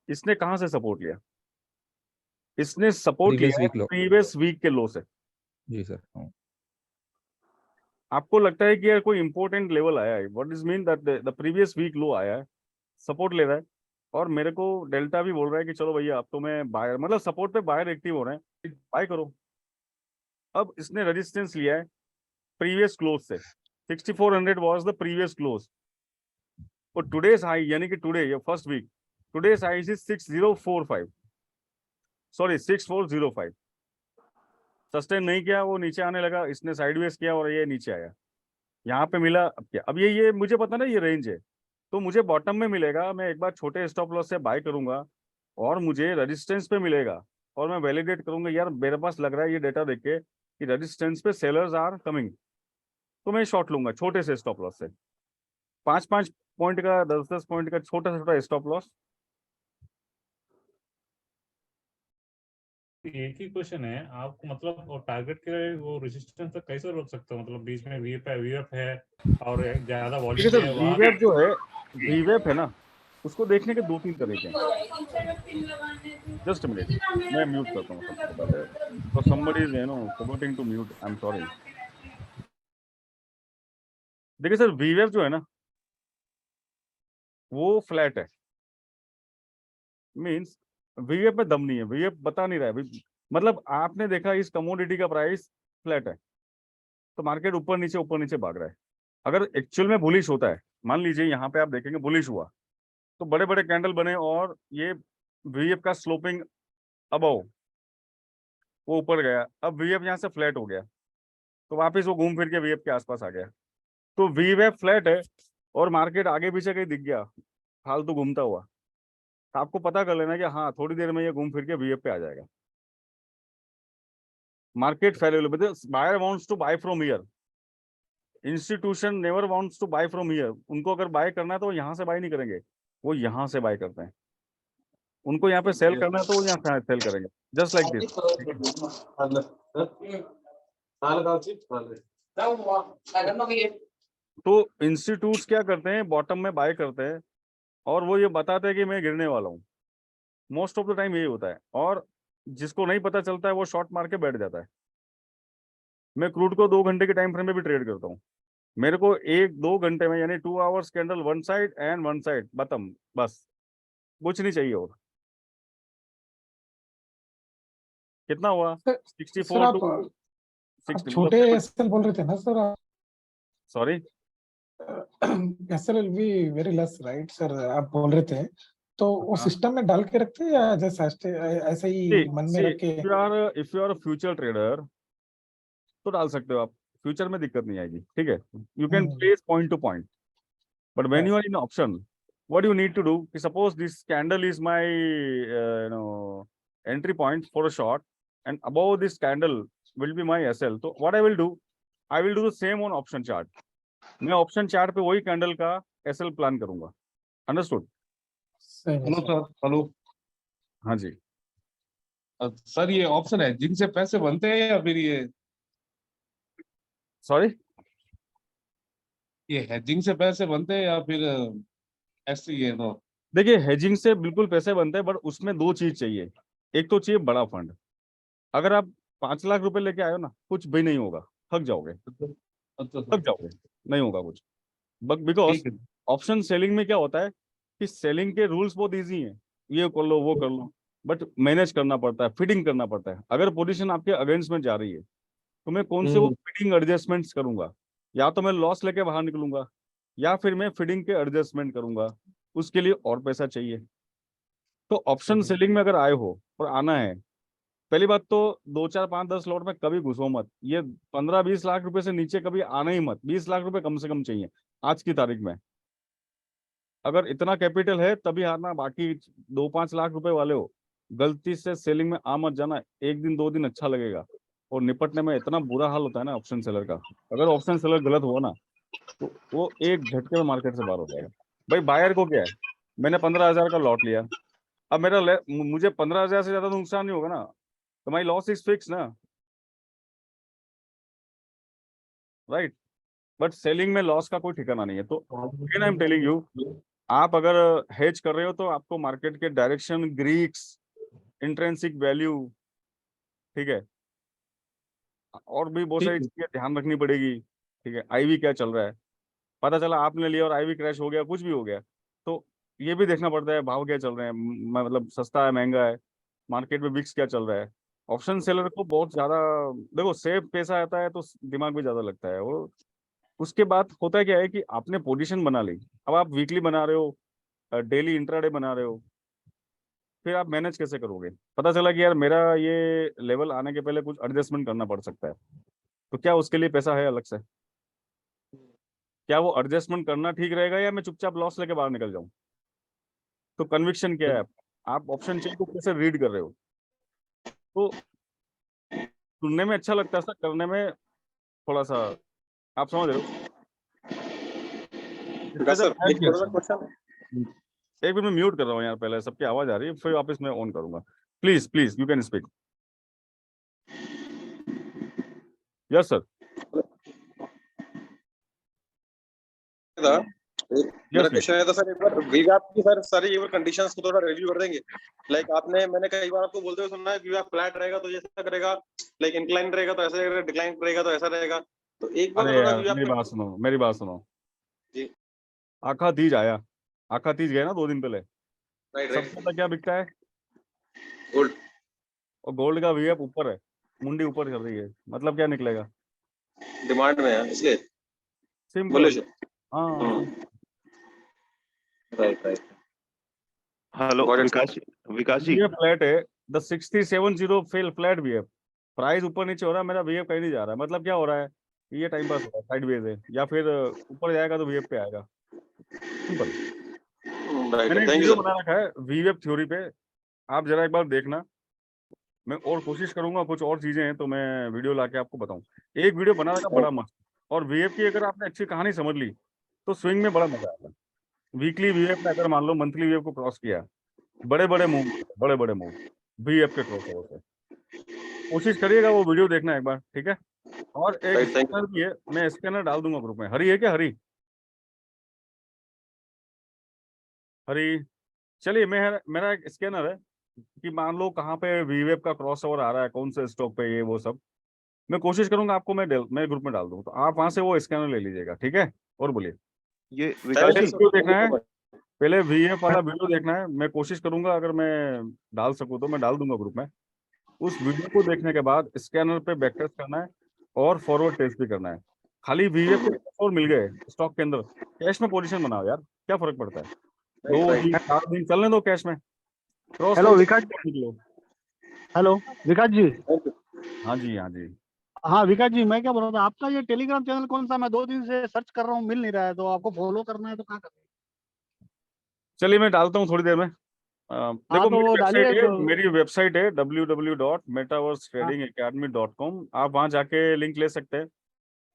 इसने कहाँ से सपोर्ट लिया, इसने सपोर्ट प्रीवियस लिया है वीक लो। प्रीवियस वीक के लो से। जी सर। हाँ। आपको लगता है कि यार कोई इंपॉर्टेंट लेवल आया है, what is mean that the previous week low आया है, सपोर्ट ले रहा है, और मेरे को डेल्टा भी बोल रहा है कि चलो भैया अब तो मैं बायर, मतलब सपोर्ट पे बायर एक्टिव हो रहे हैं, बाय करो। अब इसने रेजिस्टेंस लिया है प्रीवियस क्लोज से, 6400 was the previous close. और today's high यानी कि today या first week, today's high is 6045, sorry 6405. Sustain नहीं किया, वो नीचे आने लगा, इसने साइडवेज किया और ये नीचे आया, यहाँ पे मिला। अब क्या, अब ये मुझे पता ना ये रेंज है, तो मुझे बॉटम में मिलेगा, मैं एक बार छोटे स्टॉप लॉस से बाय करूंगा और मुझे रेजिस्टेंस पे मिलेगा और मैं वैलिडेट करूंगा, यार मेरे पास लग रहा है ये डेटा देख के कि रेजिस्टेंस पे सेलर्स आर कमिंग, तो मैं शॉर्ट लूंगा छोटे से स्टॉप लॉस से, 5-5 पॉइंट का, 10-10 पॉइंट का छोटा छोटा स्टॉप लॉस। एक ही क्वेश्चन है आपको, मतलब वो टारगेट के वो रेजिस्टेंस तक कैसे रोक सकते हो, मतलब बीच में वीएफ है और ज्यादा वॉल्यूम है, वीवेप जो है, वीवेप है ना, उसको देखने के 2-3 तरीके हैं। जस्ट मिनट, मैं म्यूट करता हूँ सबसे पहले, तो somebody is, you know, forgetting to mute, I'm sorry। देखिए सर, वीवेप जो है ना वो फ्लैट है, मींस वीएफ में दम नहीं है, वीएफ बता नहीं रहा है, मतलब आपने देखा इस कमोडिटी का प्राइस फ्लैट है तो मार्केट ऊपर नीचे भाग रहा है। अगर एक्चुअल में बुलिश होता है, मान लीजिए यहाँ पे आप देखेंगे बुलिश हुआ तो बड़े बड़े कैंडल बने और ये वीएफ का स्लोपिंग अबव वो ऊपर गया, अब वीएफ यहाँ से फ्लैट हो गया तो वापस वो घूम फिर के वीएफ के आसपास आ गया, तो वीएफ फ्लैट है और मार्केट आगे पीछे कहीं दिख गया फालतू घूमता हुआ, तो आपको पता कर लेना कि हाँ थोड़ी देर में ये घूम फिर के वीएफ पे आ जाएगा। Market failable, buyer wants to buy from here, institution never wants to buy from here. उनको अगर बाय करना है तो यहाँ से बाय नहीं करेंगे, वो यहाँ से बाय करते हैं। उनको यहाँ पे सेल करना है तो वो यहाँ सेल करेंगे, जस्ट लाइक दिस। तो इंस्टीट्यूट्स क्या करते हैं, बॉटम में बाय करते हैं और वो ये बताते हैं कि मैं गिरने वाला हूँ, मोस्ट ऑफ द टाइम यही होता है, और जिसको नहीं पता चलता है वो शॉर्ट मार के बैठ जाता है। मैं क्रूड को 2 घंटे के टाइम फ्रेम में भी ट्रेड करता हूँ, मेरे को 1-2 घंटे में यानी 2 hours candle one side and one side bottom, बस कुछ नहीं चाहिए और। कितना हुआ? 64 आप to 60 छोटे एसएल बोल रहे थे ना सर आप? Sorry SL will be very less right sir, आप बोल रहे थे, तो वो सिस्टम में डाल के रखते हैं या जैसे ऐसे ही मन में रख के? If you are future trader तो डाल सकते हो आप, फ्यूचर में दिक्कत नहीं आएगी, ठीक है, you can place point to point, but when you are in option what you need to do, suppose this candle is my entry point for a short and above this candle will be my SL, तो what I will do the same on option chart, मैं option chart पे वही candle का SL plan करूंगा। Understood? Hello sir. Hello हाँ जी sir, ये option है जिनसे पैसे बनते हैं या फिर सॉरी ये हेजिंग से पैसे बनते हैं या फिर ऐसे ही है? तो देखिए हेजिंग से बिल्कुल पैसे बनते हैं, बट उसमें 2 चीज चाहिए, एक तो चाहिए बड़ा फंड। अगर आप 5 लाख रुपए लेके आए हो ना, कुछ भी नहीं होगा, थक जाओगे, नहीं होगा कुछ, बिकॉज ऑप्शन सेलिंग में क्या होता है कि सेलिंग के रूल्स बहुत इजी हैं, ये कर लो वो कर लो, बट मैनेज करना पड़ता है, फिटिंग करना पड़ता है। अगर पोजीशन आपके अगेंस्ट में जा रही है तो मैं कौन से वो फिटिंग एडजस्टमेंट्स करूंगा, या तो मैं लॉस लेके बाहर निकलूंगा या फिर मैं फिटिंग के एडजस्टमेंट करूंगा, उसके लिए और पैसा चाहिए। तो ऑप्शन सेलिंग में अगर आए हो और आना है, पहली बात तो 2, 4, 5, 10 लॉट में कभी घुसो मत, ये 15-20 लाख रुपए से नीचे कभी आना ही मत, 20 लाख रुपए कम से कम चाहिए आज की तारीख में। अगर इतना कैपिटल है तभी हारना, बाकी 2-5 लाख रुपए वाले हो, गलती से सेलिंग में आ मत जाना, 1 दिन 2 दिन अच्छा लगेगा और निपटने में इतना बुरा हाल होता है ना ऑप्शन सेलर का। अगर ऑप्शन सेलर गलत हुआ ना तो वो एक झटके में मार्केट से बाहर हो जाएगा। भाई बायर को क्या है, मैंने 15,000 का लॉट लिया, अब मुझे 15,000 से ज्यादा नुकसान नहीं होगा ना, तो माई लॉस इज फिक्स ना, राइट? बट सेलिंग में लॉस का कोई ठिकाना नहीं है। तो again I am telling you, आप अगर हेज कर रहे हो तो आपको मार्केट के डायरेक्शन, ग्रीक्स, इंट्रिंसिक वैल्यू, ठीक है, और भी बहुत सारी चीजें ध्यान रखनी पड़ेगी, ठीक है। आईवी क्या चल रहा है, पता चला आपने लिया और आईवी क्रैश हो गया, कुछ भी हो गया, तो ये भी देखना पड़ता है भाव क्या चल रहे हैं, मतलब सस्ता है महंगा है, मार्केट में विक्स क्या चल रहा है। ऑप्शन सेलर को बहुत ज्यादा देखो, सेफ पैसा आता है तो दिमाग भी ज्यादा लगता है, वो उसके बाद होता क्या है कि आपने पोजीशन बना ली, अब आप वीकली बना रहे हो, डेली इंट्राडे बना रहे हो, फिर आप मैनेज कैसे करोगे? पता चला कि यार मेरा ये लेवल आने के पहले कुछ एडजस्टमेंट करना पड़ सकता है, तो क्या उसके लिए पैसा है अलग से? क्या वो एडजस्टमेंट करना ठीक रहेगा या मैं चुपचाप लॉस लेके बाहर निकल जाऊं? तो कन्विक्शन क्या है? आप ऑप्शन चेन को कैसे रीड कर रहे हो? तो सुनने में अच्छा लगता है, सर करने में थोड़ा सा, आप समझ रहे हो? एक मिनट में म्यूट कर रहा हूँ यार, पहले सबकी आवाज आ रही है, फिर वापस मैं ऑन करूंगा। Please please you can speak. Yes sir. मेरा क्वेश्चन है तो सर एक बार वीवैप की सर सारी ये कंडीशंस को थोड़ा रिव्यू कर देंगे। लाइक मैंने कई बार आपको बोलते हुए सुना है वीवैप फ्लैट रहेगा तो जैसा करेगा, लाइक इंक्लाइन रहेगा तो ऐसा करेगा, डिक्लाइन रहेगा तो ऐसा रहेगा। तो एक बार थोड़ा वीवैप मेरी बात सुनो जी। आखा तीज आया, आखा तीज गया ना 2 दिन पहले, राइट सबसे ज्यादा क्या बिकता है? गोल्ड। और गोल्ड का वीएफ ऊपर है, मुंडी ऊपर चल रही है, मतलब क्या निकलेगा? डिमांड में है इसलिए सिंपल। हाँ राइट। हेलो विकास जी, ये फ्लैट है, the 6070 fail flat VF, price ऊपर नीचे हो रहा है, मेरा वीएफ कहीं नहीं जा रहा है, मतलब क्या हो रहा है? ये टाइम पास हो रहा है, साइडवेज है, या फिर ऊपर जाएगा तो वीएफ पे आएगा, सिंपल। मैंने वीडियो बना रखा है वीएफ थ्योरी पे, आप जरा एक बार देखना। मैं और कोशिश करूंगा, कुछ और चीजें हैं तो मैं वीडियो लाके आपको बताऊं। एक वीडियो बना रखा बड़ा मस्त, और वीएफ की अगर आपने अच्छी कहानी समझ ली तो स्विंग में बड़ा मजा आएगा। वीकली वीएफ ने अगर मान लो मंथली वीएफ को क्रॉस किया, बड़े बड़े मूव वीएफ के क्रॉस ओवर से, कोशिश करिएगा वो वीडियो देखना एक बार, ठीक है? और एक स्कैनर भी है, मैं स्कैनर डाल दूंगा ग्रुप में। हरी है क्या? हरी चलिए, मेरा एक स्कैनर है कि मान लो कहाँ पे वीवेब का क्रॉस ओवर आ रहा है, कौन से स्टॉक पे, ये वो सब मैं कोशिश करूंगा आपको मैं ग्रुप में डाल दूँ, तो आप वहां से वो स्कैनर ले लीजिएगा, ठीक है? और बोलिए। ये विकास जी देखना है, पहले वीएफ वाला वीडियो देखना है, मैं कोशिश करूंगा अगर मैं डाल सकूं तो मैं डाल दूंगा ग्रुप में। उस वीडियो को देखने के बाद स्कैनर पे बैक टेस्ट करना है और फॉरवर्ड टेस्ट भी करना है। खाली वीएफ के और मिल गए स्टॉक के अंदर, कैश में पोजीशन बनाओ यार, क्या फर्क पड़ता है? 2 दिन 4 दिन चलने दो कैश में। हेलो विकास जी। हाँ जी। हाँ विकास जी, मैं क्या बोल रहा था, आपका ये टेलीग्राम चैनल कौन सा? मैं 2 दिन से सर्च कर रहा हूँ, मिल नहीं रहा है, तो आपको फॉलो करना है तो कहाँ करना है? चलिए मैं डालता हूँ थोड़ी देर में। देखो तो मेरी वेबसाइट है www.metaversetradingacademy.com, आप वहां जाके लिंक ले सकते हैं।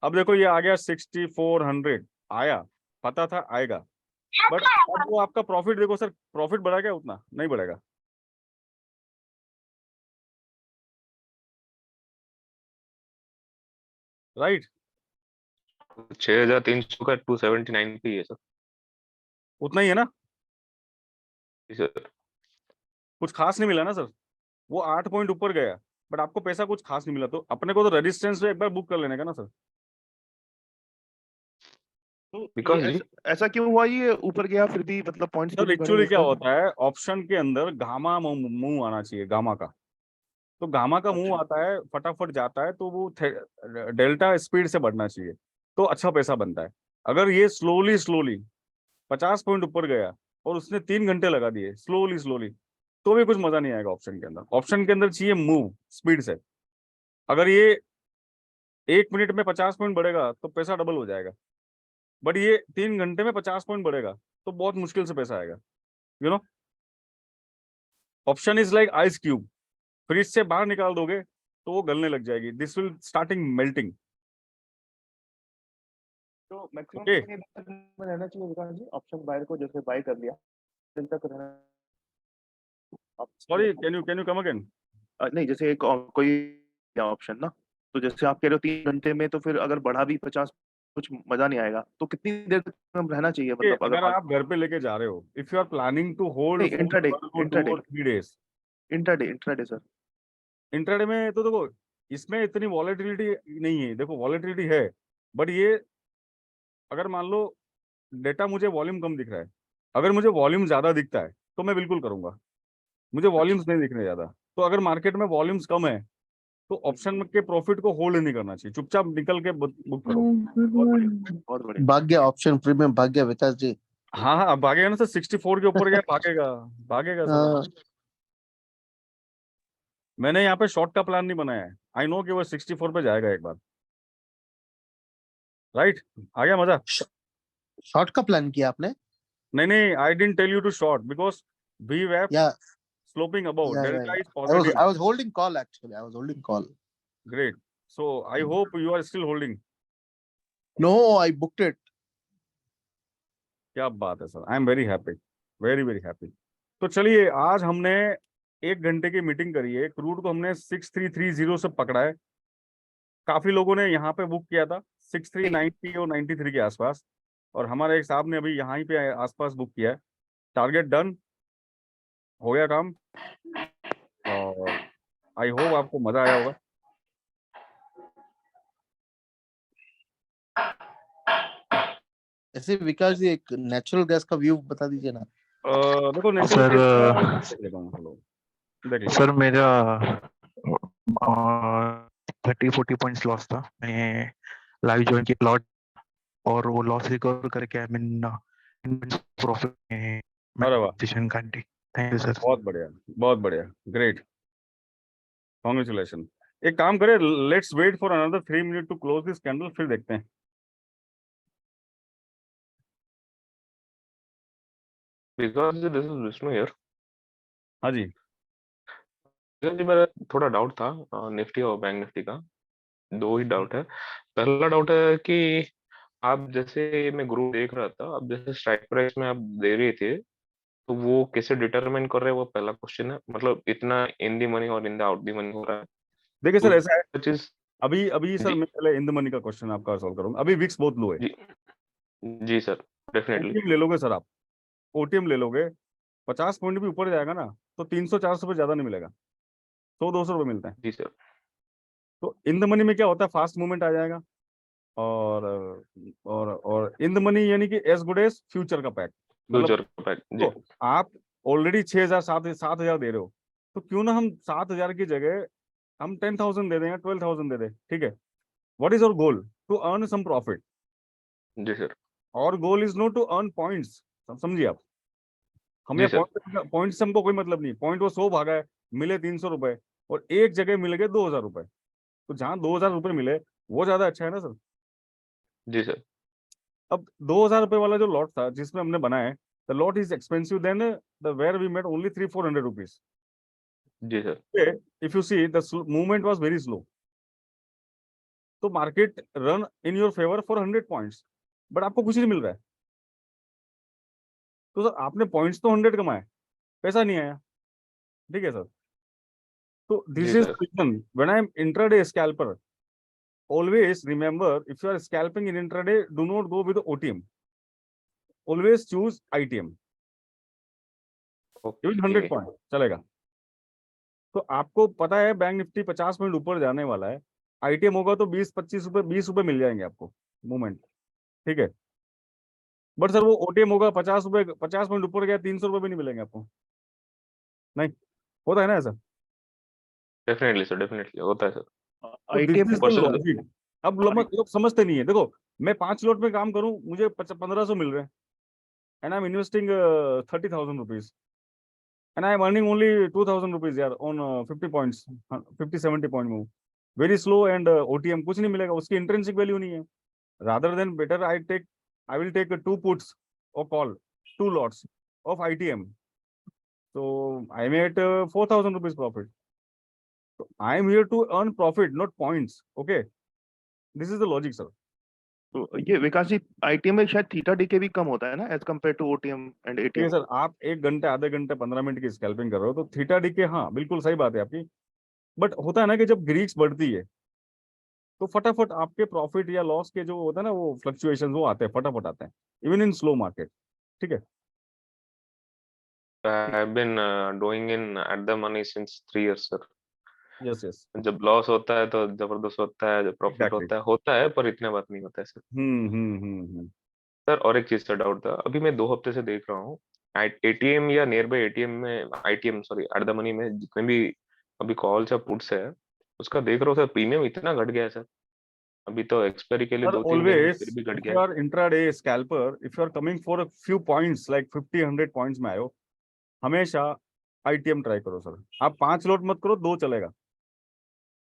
अब देखो ये आ गया 6400 आया, पता था आएगा, बट अब वो आपका प्रॉफिट देखो सर, प्रॉफिट बढ़ा क्या? उतना नहीं बढ़ेगा। राइट 6300 का 279 पे ही है सर। उतना ही है ना? सर कुछ खास नहीं मिला ना सर, वो 8 पॉइंट ऊपर गया, बट आपको पैसा कुछ खास नहीं मिला, तो अपने को तो रेजिस्टेंस पे एक बार बुक कर लेने का ना सर। विकास जी ऐसा क्यों हुआ ये ऊपर गया फिर भी, मतलब पॉइंट्स सर एक्चुअली क्या होता है, ऑप्शन के अंदर गामा मूव आना चाहिए, गामा का, तो गामा का मूव आता है, फटाफट जाता है, तो वो डेल्टा स्पीड से बढ़ना चाहिए, तो अच्छा पैसा बनता है। अगर ये स्लोली 50 पॉइंट ऊपर गया और उसने 3 घंटे लगा दिए स्लोली, तो भी कुछ मजा नहीं आएगा ऑप्शन के अंदर। ऑप्शन के अंदर चाहिए मूव स्पीड से। अगर ये 1 मिनट में 50 पॉइंट बढ़ेगा तो पैसा डबल हो जाएगा, बट ये 3 घंटे में 50 पॉइंट बढ़ेगा तो बहुत मुश्किल से पैसा आएगा। You know, option is like ice cube, fridge से बाहर निकाल दोगे तो वो गलने लग जाएगी, दिस विल स्टार्टिंग मेल्टिंग। तो मैक्सिमम में रहना चाहिए विकास जी, ऑप्शन बायर को जैसे बाय कर लिया दिन तक रहना। Sorry can you come again? नहीं जैसे एक कोई ऑप्शन ना, तो जैसे आप कह रहे हो 3 घंटे में, तो फिर अगर बढ़ा भी 50, कुछ मजा नहीं आएगा, तो कितनी देर तक हम रहना चाहिए? मतलब अगर आप घर पे लेके जा रहे हो, if you are planning to hold intraday 2 और 3 डेज, इंट्राडे सर, इंट्राडे में तो देखो इसमें इतनी वॉलेटिलिटी नहीं है, देखो वॉलेटिलिटी है, बट ये अगर मान लो डेटा मुझे वॉल्यूम कम दिख रहा है, अगर मुझे वॉल्यूम ज्यादा दिखता है तो मैं बिल्कुल करूंगा, मुझे वॉल्यूम्स नहीं दिख रहे ज्यादा, तो अगर मार्केट में वॉल्यूम्स कम है तो ऑप्शन के प्रॉफिट को होल्ड नहीं करना चाहिए, चुपचाप निकल के बुक करो। बहुत बढ़िया। बहुत बढ़िया। भाग्य ऑप्शन प्रीमियम भाग्य विकास जी। हाँ हाँ, अब भागेगा ना सर, 64 के ऊपर गया, भागेगा भागेगा सर। हाँ, मैंने यहाँ पे शॉर्ट का प्लान नहीं बनाया है, आई नो कि वो 64 पे जाएगा एक बार, राइट? आ गया मजा? शॉर्ट का प्लान किया आपने? नहीं, I didn't tell you to short because we wave या sloping above, या delta is I positive. was holding call actually. I was holding call. Great. So I hope you are still holding. No, I booked it. क्या बात है sir, I am very happy, very very happy. तो चलिए, आज हमने 1 घंटे की meeting करी है, क्रूड को हमने 6330 से पकड़ा है। काफी लोगों ने यहाँ पे बुक किया था 6390 और 93 के आसपास, और हमारे एक साहब ने अभी यहाँ ही पे आसपास बुक किया है। टारगेट डन, हो गया काम, और आई होप आपको मजा आया होगा। ऐसे विकास जी एक नेचुरल गैस का व्यू बता दीजिए ना। देखो सर सर मेरा 30-40 पॉइंट्स लॉस था। मैं लाइव ज्वाइन किया लॉट, और वो लॉस रिकवर करके आई मीन प्रॉफिट में अरे वाह, पोजीशन काटी। Thank you sir. बहुत बढ़िया, बहुत बढ़िया, ग्रेट, कांग्रेचुलेशन। एक काम करें, let's wait for another 3 minute to close this candle, फिर देखते हैं। Because this is Vishnu here. हाँ जी, विकास जी, मेरा थोड़ा डाउट था निफ्टी और बैंक निफ्टी का। 2 ही डाउट है। पहला डाउट है कि आप जैसे, मैं ग्रुप देख रहा था, आप जैसे स्ट्राइक प्राइस में आप दे रहे थे, तो वो कैसे डिटरमिन कर रहे हैं, वो पहला क्वेश्चन है। मतलब इतना इन दी मनी और in the out the money हो रहा है। देखिए सर, ऐसा है, चीज अभी सर जी मैं पहले इन द मनी का क्वेश्चन आपका सॉल्व करूंगा। अभी विक्स बहुत लो है। जी जी सर, डेफिनेटली ओटीएम ले लोगे सर आप, ओटीएम ले लोगे, 50 पॉइंट भी ऊपर जाएगा ना, तो 300-400 रुपये ज्यादा नहीं मिलेगा, 100-200 रुपये मिलता है। जी सर। तो इन द मनी में क्या होता है, फास्ट मूवमेंट आ जाएगा, और इन द मनी यानी कि एज गुड एज फ्यूचर का पैक। फ्यूचर पैक जी। तो आप ऑलरेडी 6000 7,000 दे रहे हो, तो क्यों ना हम 7000 की जगह हम 10,000 दे दें या 12,000 दे दें, ठीक है? What is our goal? To earn some profit. जी सर। और goal is not to earn points, समझिए आप। जी हमें सर। पॉइंट से हमको कोई मतलब नहीं। पॉइंट वो 100 भागा है, मिले 300 रुपए, और एक जगह मिल गए 2000 रुपए, तो जहां 2000 रुपए मिले वो ज्यादा अच्छा है ना सर। जी सर। अब 2000 रुपए वाला जो लॉट था जिसमें हमने बनाया, the lot is expensive then the where we made only 300-400 rupees. जी sir. If you see the movement was very slow, तो market run in your favour for 100 points, but आपको कुछ नहीं मिल रहा है। तो सर आपने पॉइंट्स तो 100 कमाए, पैसा नहीं आया, ठीक है सर? तो दिस जी is sir. Reason when I am intraday scalper, always remember, if you are scalping in intraday, do not go with OTM, always choose ITM, even 100 okay. Point चलेगा। तो आपको पता है बैंक निफ्टी 50 पॉइंट ऊपर जाने वाला है, ITM होगा तो 20-25 रुपए 20 रुपए मिल जाएंगे आपको मूवमेंट, ठीक है? बट सर वो OTM होगा 50 रुपए, 50 पॉइंट ऊपर गया 300 रुपए भी नहीं मिलेंगे आपको, नहीं होता है ना ऐसा? डेफिनेटली सर, डेफिनेटली होता है सर। तो this is the question logic। अब लोग समझते नहीं है। देखो, मैं 5 लॉट में काम करूं, मुझे 1500 मिल रहे हैं, and I'm investing 30,000 rupees, and I'm earning only 2,000 rupees यार on 50 points, 50-70 point move, very slow, and OTM कुछ नहीं मिलेगा, उसकी intrinsic value नहीं है। Rather than better I will take 2 puts or call 2 lots of ITM, so I made 4,000 rupees profit. So I am here to earn profit, not points, okay? This is the logic, sir. तो ये विकास जी, ITM में शायद theta DK भी कम होता है ना as compare to OTM and ठीक है एटीएम। सर, आप 1 घंटे, आधे घंटे, 15 मिनट की स्कैल्पिंग कर रहे हो, तो थीटा डी के, हाँ बिल्कुल सही बात है आपकी, बट होता है ना कि जब ग्रीक्स बढ़ती है तो फटाफट आपके प्रॉफिट या लॉस के जो होता है ना, वो फ्लक्चुएशन वो आते हैं, फटाफट आते हैं, इवन इन स्लो मार्केट, ठीक है? I have been doing in at the money since 3 years sir. Yes yes, जब लॉस होता है तो जबरदस्त होता है, जब प्रॉफिट एग्जैक्टली। होता है पर इतना बात नहीं होता है सर। सर और एक चीज का डाउट था, अभी मैं 2 हफ्ते से देख रहा हूँ एटीएम या नियर बाय एटीएम में, ITM sorry, at the money में जितने भी अभी कॉल्स या पुट्स है, उसका देख रहा हूँ सर, प्रीमियम इतना घट गया है सर, अभी तो एक्सपायरी के लिए Sir, 2-3 दिन है, always, फिर भी घट if गया you है। are intraday scalper, if you are coming for a few points like 50-100 points में आए हो, हमेशा ITM ट्राई करो सर। आप 5 लॉट मत करो, 2 चलेगा।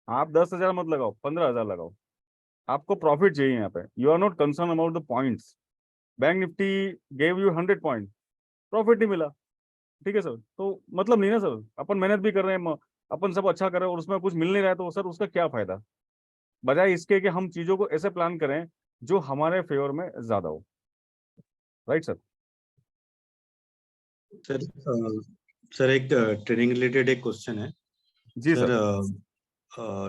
आप 10,000 मत लगाओ, 15,000 लगाओ। आपको प्रॉफिट चाहिए यहाँ पे। You are not concern about the points. Bank nifty gave you 100 point, profit नहीं मिला, ठीक है सर, तो मतलब नहीं ना सर। अपन मेहनत भी कर रहे हैं, अपन सब अच्छा कर रहे हैं और उसमें कुछ मिल नहीं रहा है, तो सर उसका क्या फायदा। बजाय इसके कि हम चीजों को ऐसे प्लान करें जो हमारे फेवर में ज्यादा हो। Right sir. सर सर एक ट्रेनिंग रिलेटेड एक क्वेश्चन है जी सर। सर।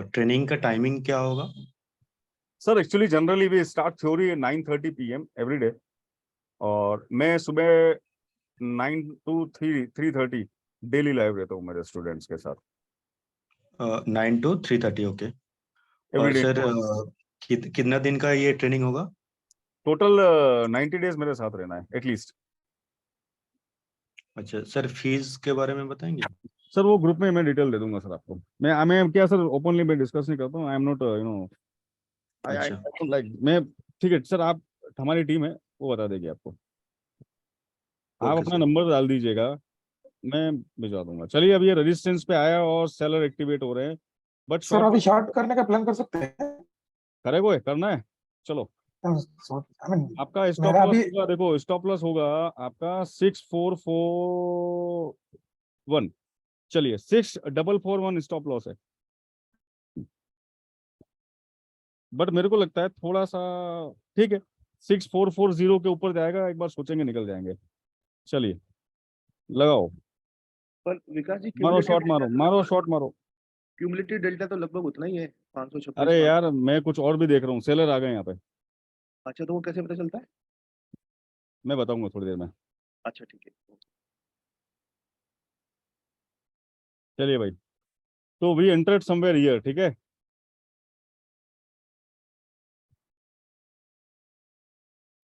ट्रेनिंग का टाइमिंग क्या होगा? Sir actually generally we start theory 9:30 PM every day, और मैं सुबह 9 to 3:30 डेली लाइव रहता हूँ मेरे स्टूडेंट्स के साथ। 9 to 3:30 ओके। एवरी और डे सर कितना दिन का ये ट्रेनिंग होगा? टोटल 90 डेज मेरे साथ रहना है एटलीस्ट। अच्छा सर, फीस के बारे में बताएंगे? सर वो ग्रुप में मैं डिटेल दे दूंगा सर आपको। मैं क्या सर ओपनली मैं डिस्कस नहीं करता हूँ। I am not you know I अच्छा लाइक मैं। ठीक है सर, आप हमारी टीम है वो बता देगी आपको। आप ओके अपना सर। नंबर डाल दीजिएगा, मैं भिजवा दूंगा। चलिए अब ये रेजिस्टेंस पे आया और सेलर एक्टिवेट हो रहे हैं, बट सर शॉर्ट अभी शॉर्ट करने का प्लान कर सकते हैं? करे कोई करना है। चलो आई मीन आपका स्टॉप मेरा लॉस अभी होगा, देखो स्टॉप लॉस होगा आपका 6441। चलिए 6441 स्टॉप लॉस है, बट मेरे को लगता है थोड़ा सा ठीक है। 6440 के ऊपर जाएगा, एक बार सोचेंगे निकल जाएंगे। चलिए लगाओ, पर विकास जी मारो शॉट, मारो मारो शॉट मारो। क्यूमुलेटिव डेल्टा तो लगभग उतना ही है, 526 अरे यार मैं कुछ और भी देख रहा हूँ, सेलर आ गए यहाँ पे। अच्छा, तो वो कैसे पता चलता है? मैं बताऊंगा थोड़ी देर में। अच्छा ठीक है। चलिए भाई, तो वी एंटर्ड समवेयर हियर, ठीक है।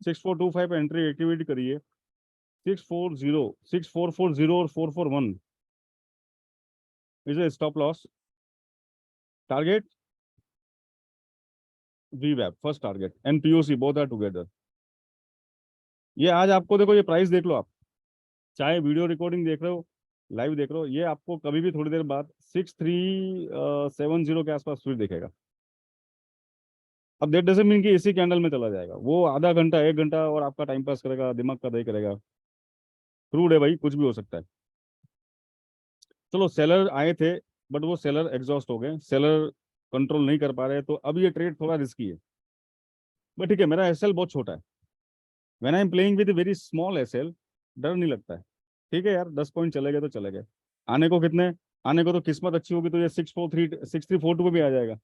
6425 पे एंट्री एक्टिविटी करिए। 6440 और 441 is a stop loss. Target VWAP first target and POC both are together. ये आज आपको देखो, ये प्राइस देख लो आप, चाहे वीडियो रिकॉर्डिंग देख रहे हो लाइव देख रहे हो, ये आपको कभी भी थोड़ी देर बाद 6370 के आसपास फिर दिखेगा। अब दैट डजंट मीन कि इसी कैंडल में चला जाएगा, वो आधा घंटा 1 घंटा और आपका टाइम पास करेगा, दिमाग का दही करेगा। क्रूड है भाई, कुछ भी हो सकता है। चलो सेलर आए थे, बट वो सेलर एग्जॉस्ट हो गए, सेलर कंट्रोल नहीं कर पा रहे, तो अब ये ट्रेड थोड़ा रिस्की है। बट ठीक है, मेरा SL बहुत छोटा है। When I am playing with very small SL, डर नहीं लगता है। ठीक है यार, 10 पॉइंट चले गए तो चले गए। आने को कितने, आने को तो किस्मत अच्छी होगी तो ये 6342 पे भी आ जाएगा।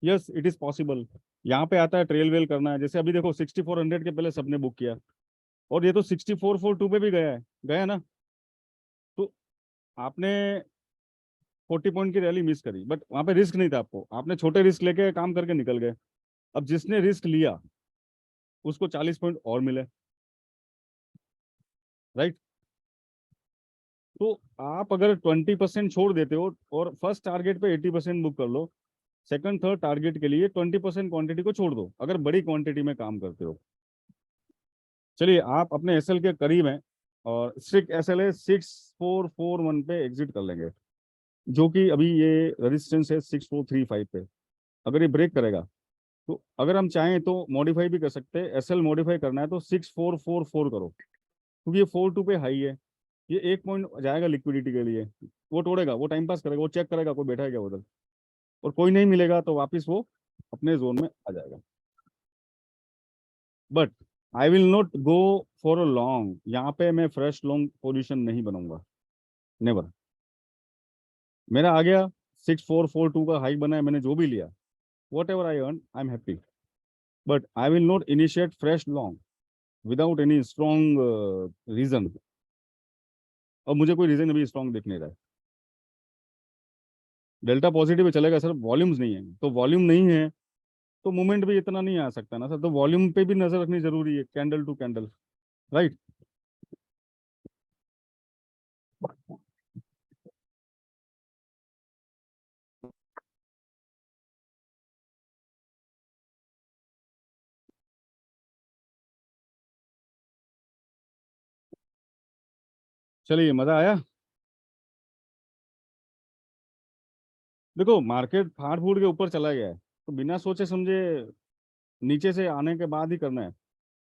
Yes it is possible. यहाँ पे आता है ट्रेल वेल करना है, जैसे अभी देखो 6400 के पहले सबने बुक किया, और ये तो 6442 पे भी गया है, गया ना। तो आपने 40 पॉइंट की रैली मिस करी, बट वहां पे रिस्क नहीं था आपको, आपने छोटे रिस्क लेके काम करके निकल गए। अब जिसने रिस्क लिया उसको 40 पॉइंट और मिले, राइट। तो आप अगर 20% छोड़ देते हो और फर्स्ट टारगेट पे 80% बुक कर लो, सेकंड थर्ड टारगेट के लिए 20% क्वांटिटी को छोड़ दो, अगर बड़ी क्वांटिटी में काम करते हो। चलिए आप अपने SL के करीब हैं, और स्ट्रिक्ट SL है 6441 पे एग्जिट कर लेंगे, जो कि अभी ये रेजिस्टेंस है 6435 पे। अगर ये ब्रेक करेगा तो अगर हम चाहें तो मॉडिफाई भी कर सकते हैं। SL मॉडिफाई करना है तो 6444 करो, क्योंकि ये 42 पे हाई है। ये 1 पॉइंट जाएगा लिक्विडिटी के लिए, वो तोड़ेगा, वो टाइम पास करेगा, वो चेक करेगा कोई बैठा है क्या उधर, और कोई नहीं मिलेगा तो वापस वो अपने जोन में आ जाएगा। But I will not go for a long, यहाँ पे मैं फ्रेश लॉन्ग पोजीशन नहीं बनाऊंगा, नेवर। मेरा आ गया 6442 का हाई बना है, मैंने जो भी लिया, whatever I earn I am happy. But I will not initiate fresh long without any strong reason, और मुझे कोई रीजन अभी स्ट्रॉन्ग दिख नहीं रहा है। डेल्टा पॉजिटिव पे चलेगा सर, वॉल्यूम्स नहीं है, तो वॉल्यूम नहीं है तो मूवमेंट भी इतना नहीं आ सकता ना सर, तो वॉल्यूम पे भी नजर रखनी जरूरी है, कैंडल टू कैंडल, राइट। चलिए, मजा आया। देखो मार्केट फाड़ फूड़ के ऊपर चला गया है, तो बिना सोचे समझे नीचे से आने के बाद ही करना है।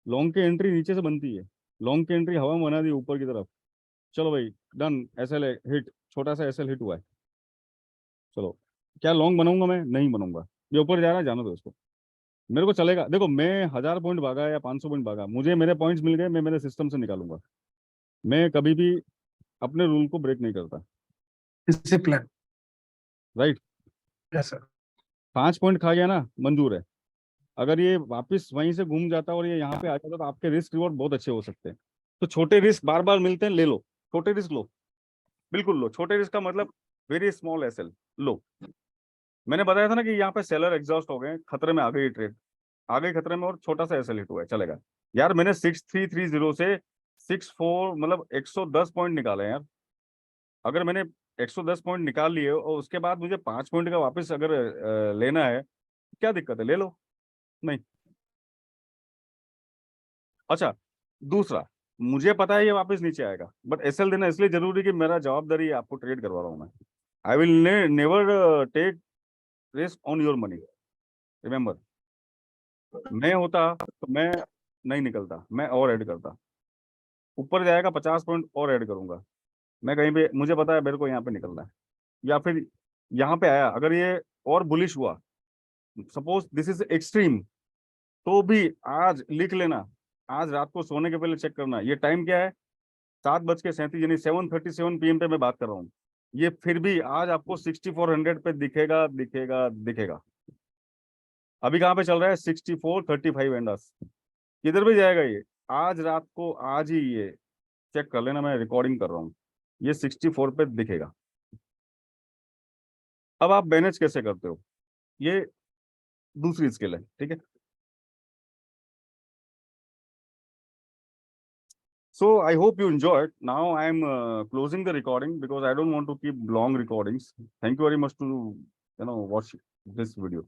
लॉन्ग की एंट्री नीचे से बनती है, लॉन्ग की एंट्री हवा में बना दी ऊपर की तरफ। चलो भाई डन, एसएल हिट, छोटा सा एसएल हिट हुआ है। चलो, क्या लॉन्ग बनाऊंगा? मैं नहीं बनूंगा। ये ऊपर जा रहा है, जाने दो इसको, मेरे को चलेगा। देखो मैं 1000 पॉइंट भागा या 500 पॉइंट भागा, मुझे मेरे पॉइंट्स मिल गए, मैं मेरे सिस्टम से निकालूंगा। मैं कभी भी अपने रूल को ब्रेक नहीं करता। Discipline. Right. Yes sir. 5 point खा गया ना, मंजूर है। अगर ये वापस वहीं से घूम जाता और ये यहाँ पे आ जाता तो आपके रिस्क रिवॉर्ड बहुत अच्छे हो सकते हैं। तो छोटे रिस्क बार बार मिलते हैं, ले लो, छोटे रिस्क लो, बिल्कुल लो। छोटे रिस्क का मतलब वेरी स्मॉल एसएल लो। मैंने बताया था ना कि यहाँ पे सेलर एग्जॉस्ट हो गए, खतरे में आ गई ट्रेड, आ गई खतरे में, और छोटा सा एसएल हिट हुआ है, चलेगा। यार मैंने 6330 से 64 मतलब 110 पॉइंट निकाले यार। अगर मैंने 110 पॉइंट निकाल लिए और उसके बाद मुझे 5 पॉइंट का वापस अगर लेना है, क्या दिक्कत है? ले लो। नहीं। अच्छा, दूसरा, मुझे पता है ये वापस नीचे आएगा, बट एसएल देना इसलिए जरूरी कि मेरा जवाबदारी है, आपको ट्रेड करवा रहा हूं मैं। I will never take risk on your money, remember. मैं होता तो मैं नहीं निकलता, मैं और ऐड करता। ऊपर जाएगा 50 पॉइंट और ऐड करूंगा मैं कहीं पे, मुझे पता है मेरे को यहाँ पे निकलना है। या फिर यहाँ पे आया, अगर ये और बुलिश हुआ, सपोज दिस इज एक्सट्रीम, तो भी आज लिख लेना, आज रात को सोने के पहले चेक करना। ये टाइम क्या है? 7:37, यानी 7:37 PM पे मैं बात कर रहा हूँ। ये फिर भी आज आपको 6400 पे दिखेगा दिखेगा दिखेगा। अभी कहाँ पे चल रहा है? 6435 एंडस। किधर भी जाएगा ये? आज रात को, आज ही ये चेक कर लेना, मैं रिकॉर्डिंग कर रहा हूँ, ये 64 पे दिखेगा। अब आप मैनेज कैसे करते हो, ये दूसरी स्किल है, ठीक है। So I hope you enjoyed. Now I am closing the recording because I don't want to keep long recordings. Thank you very much to watch this video.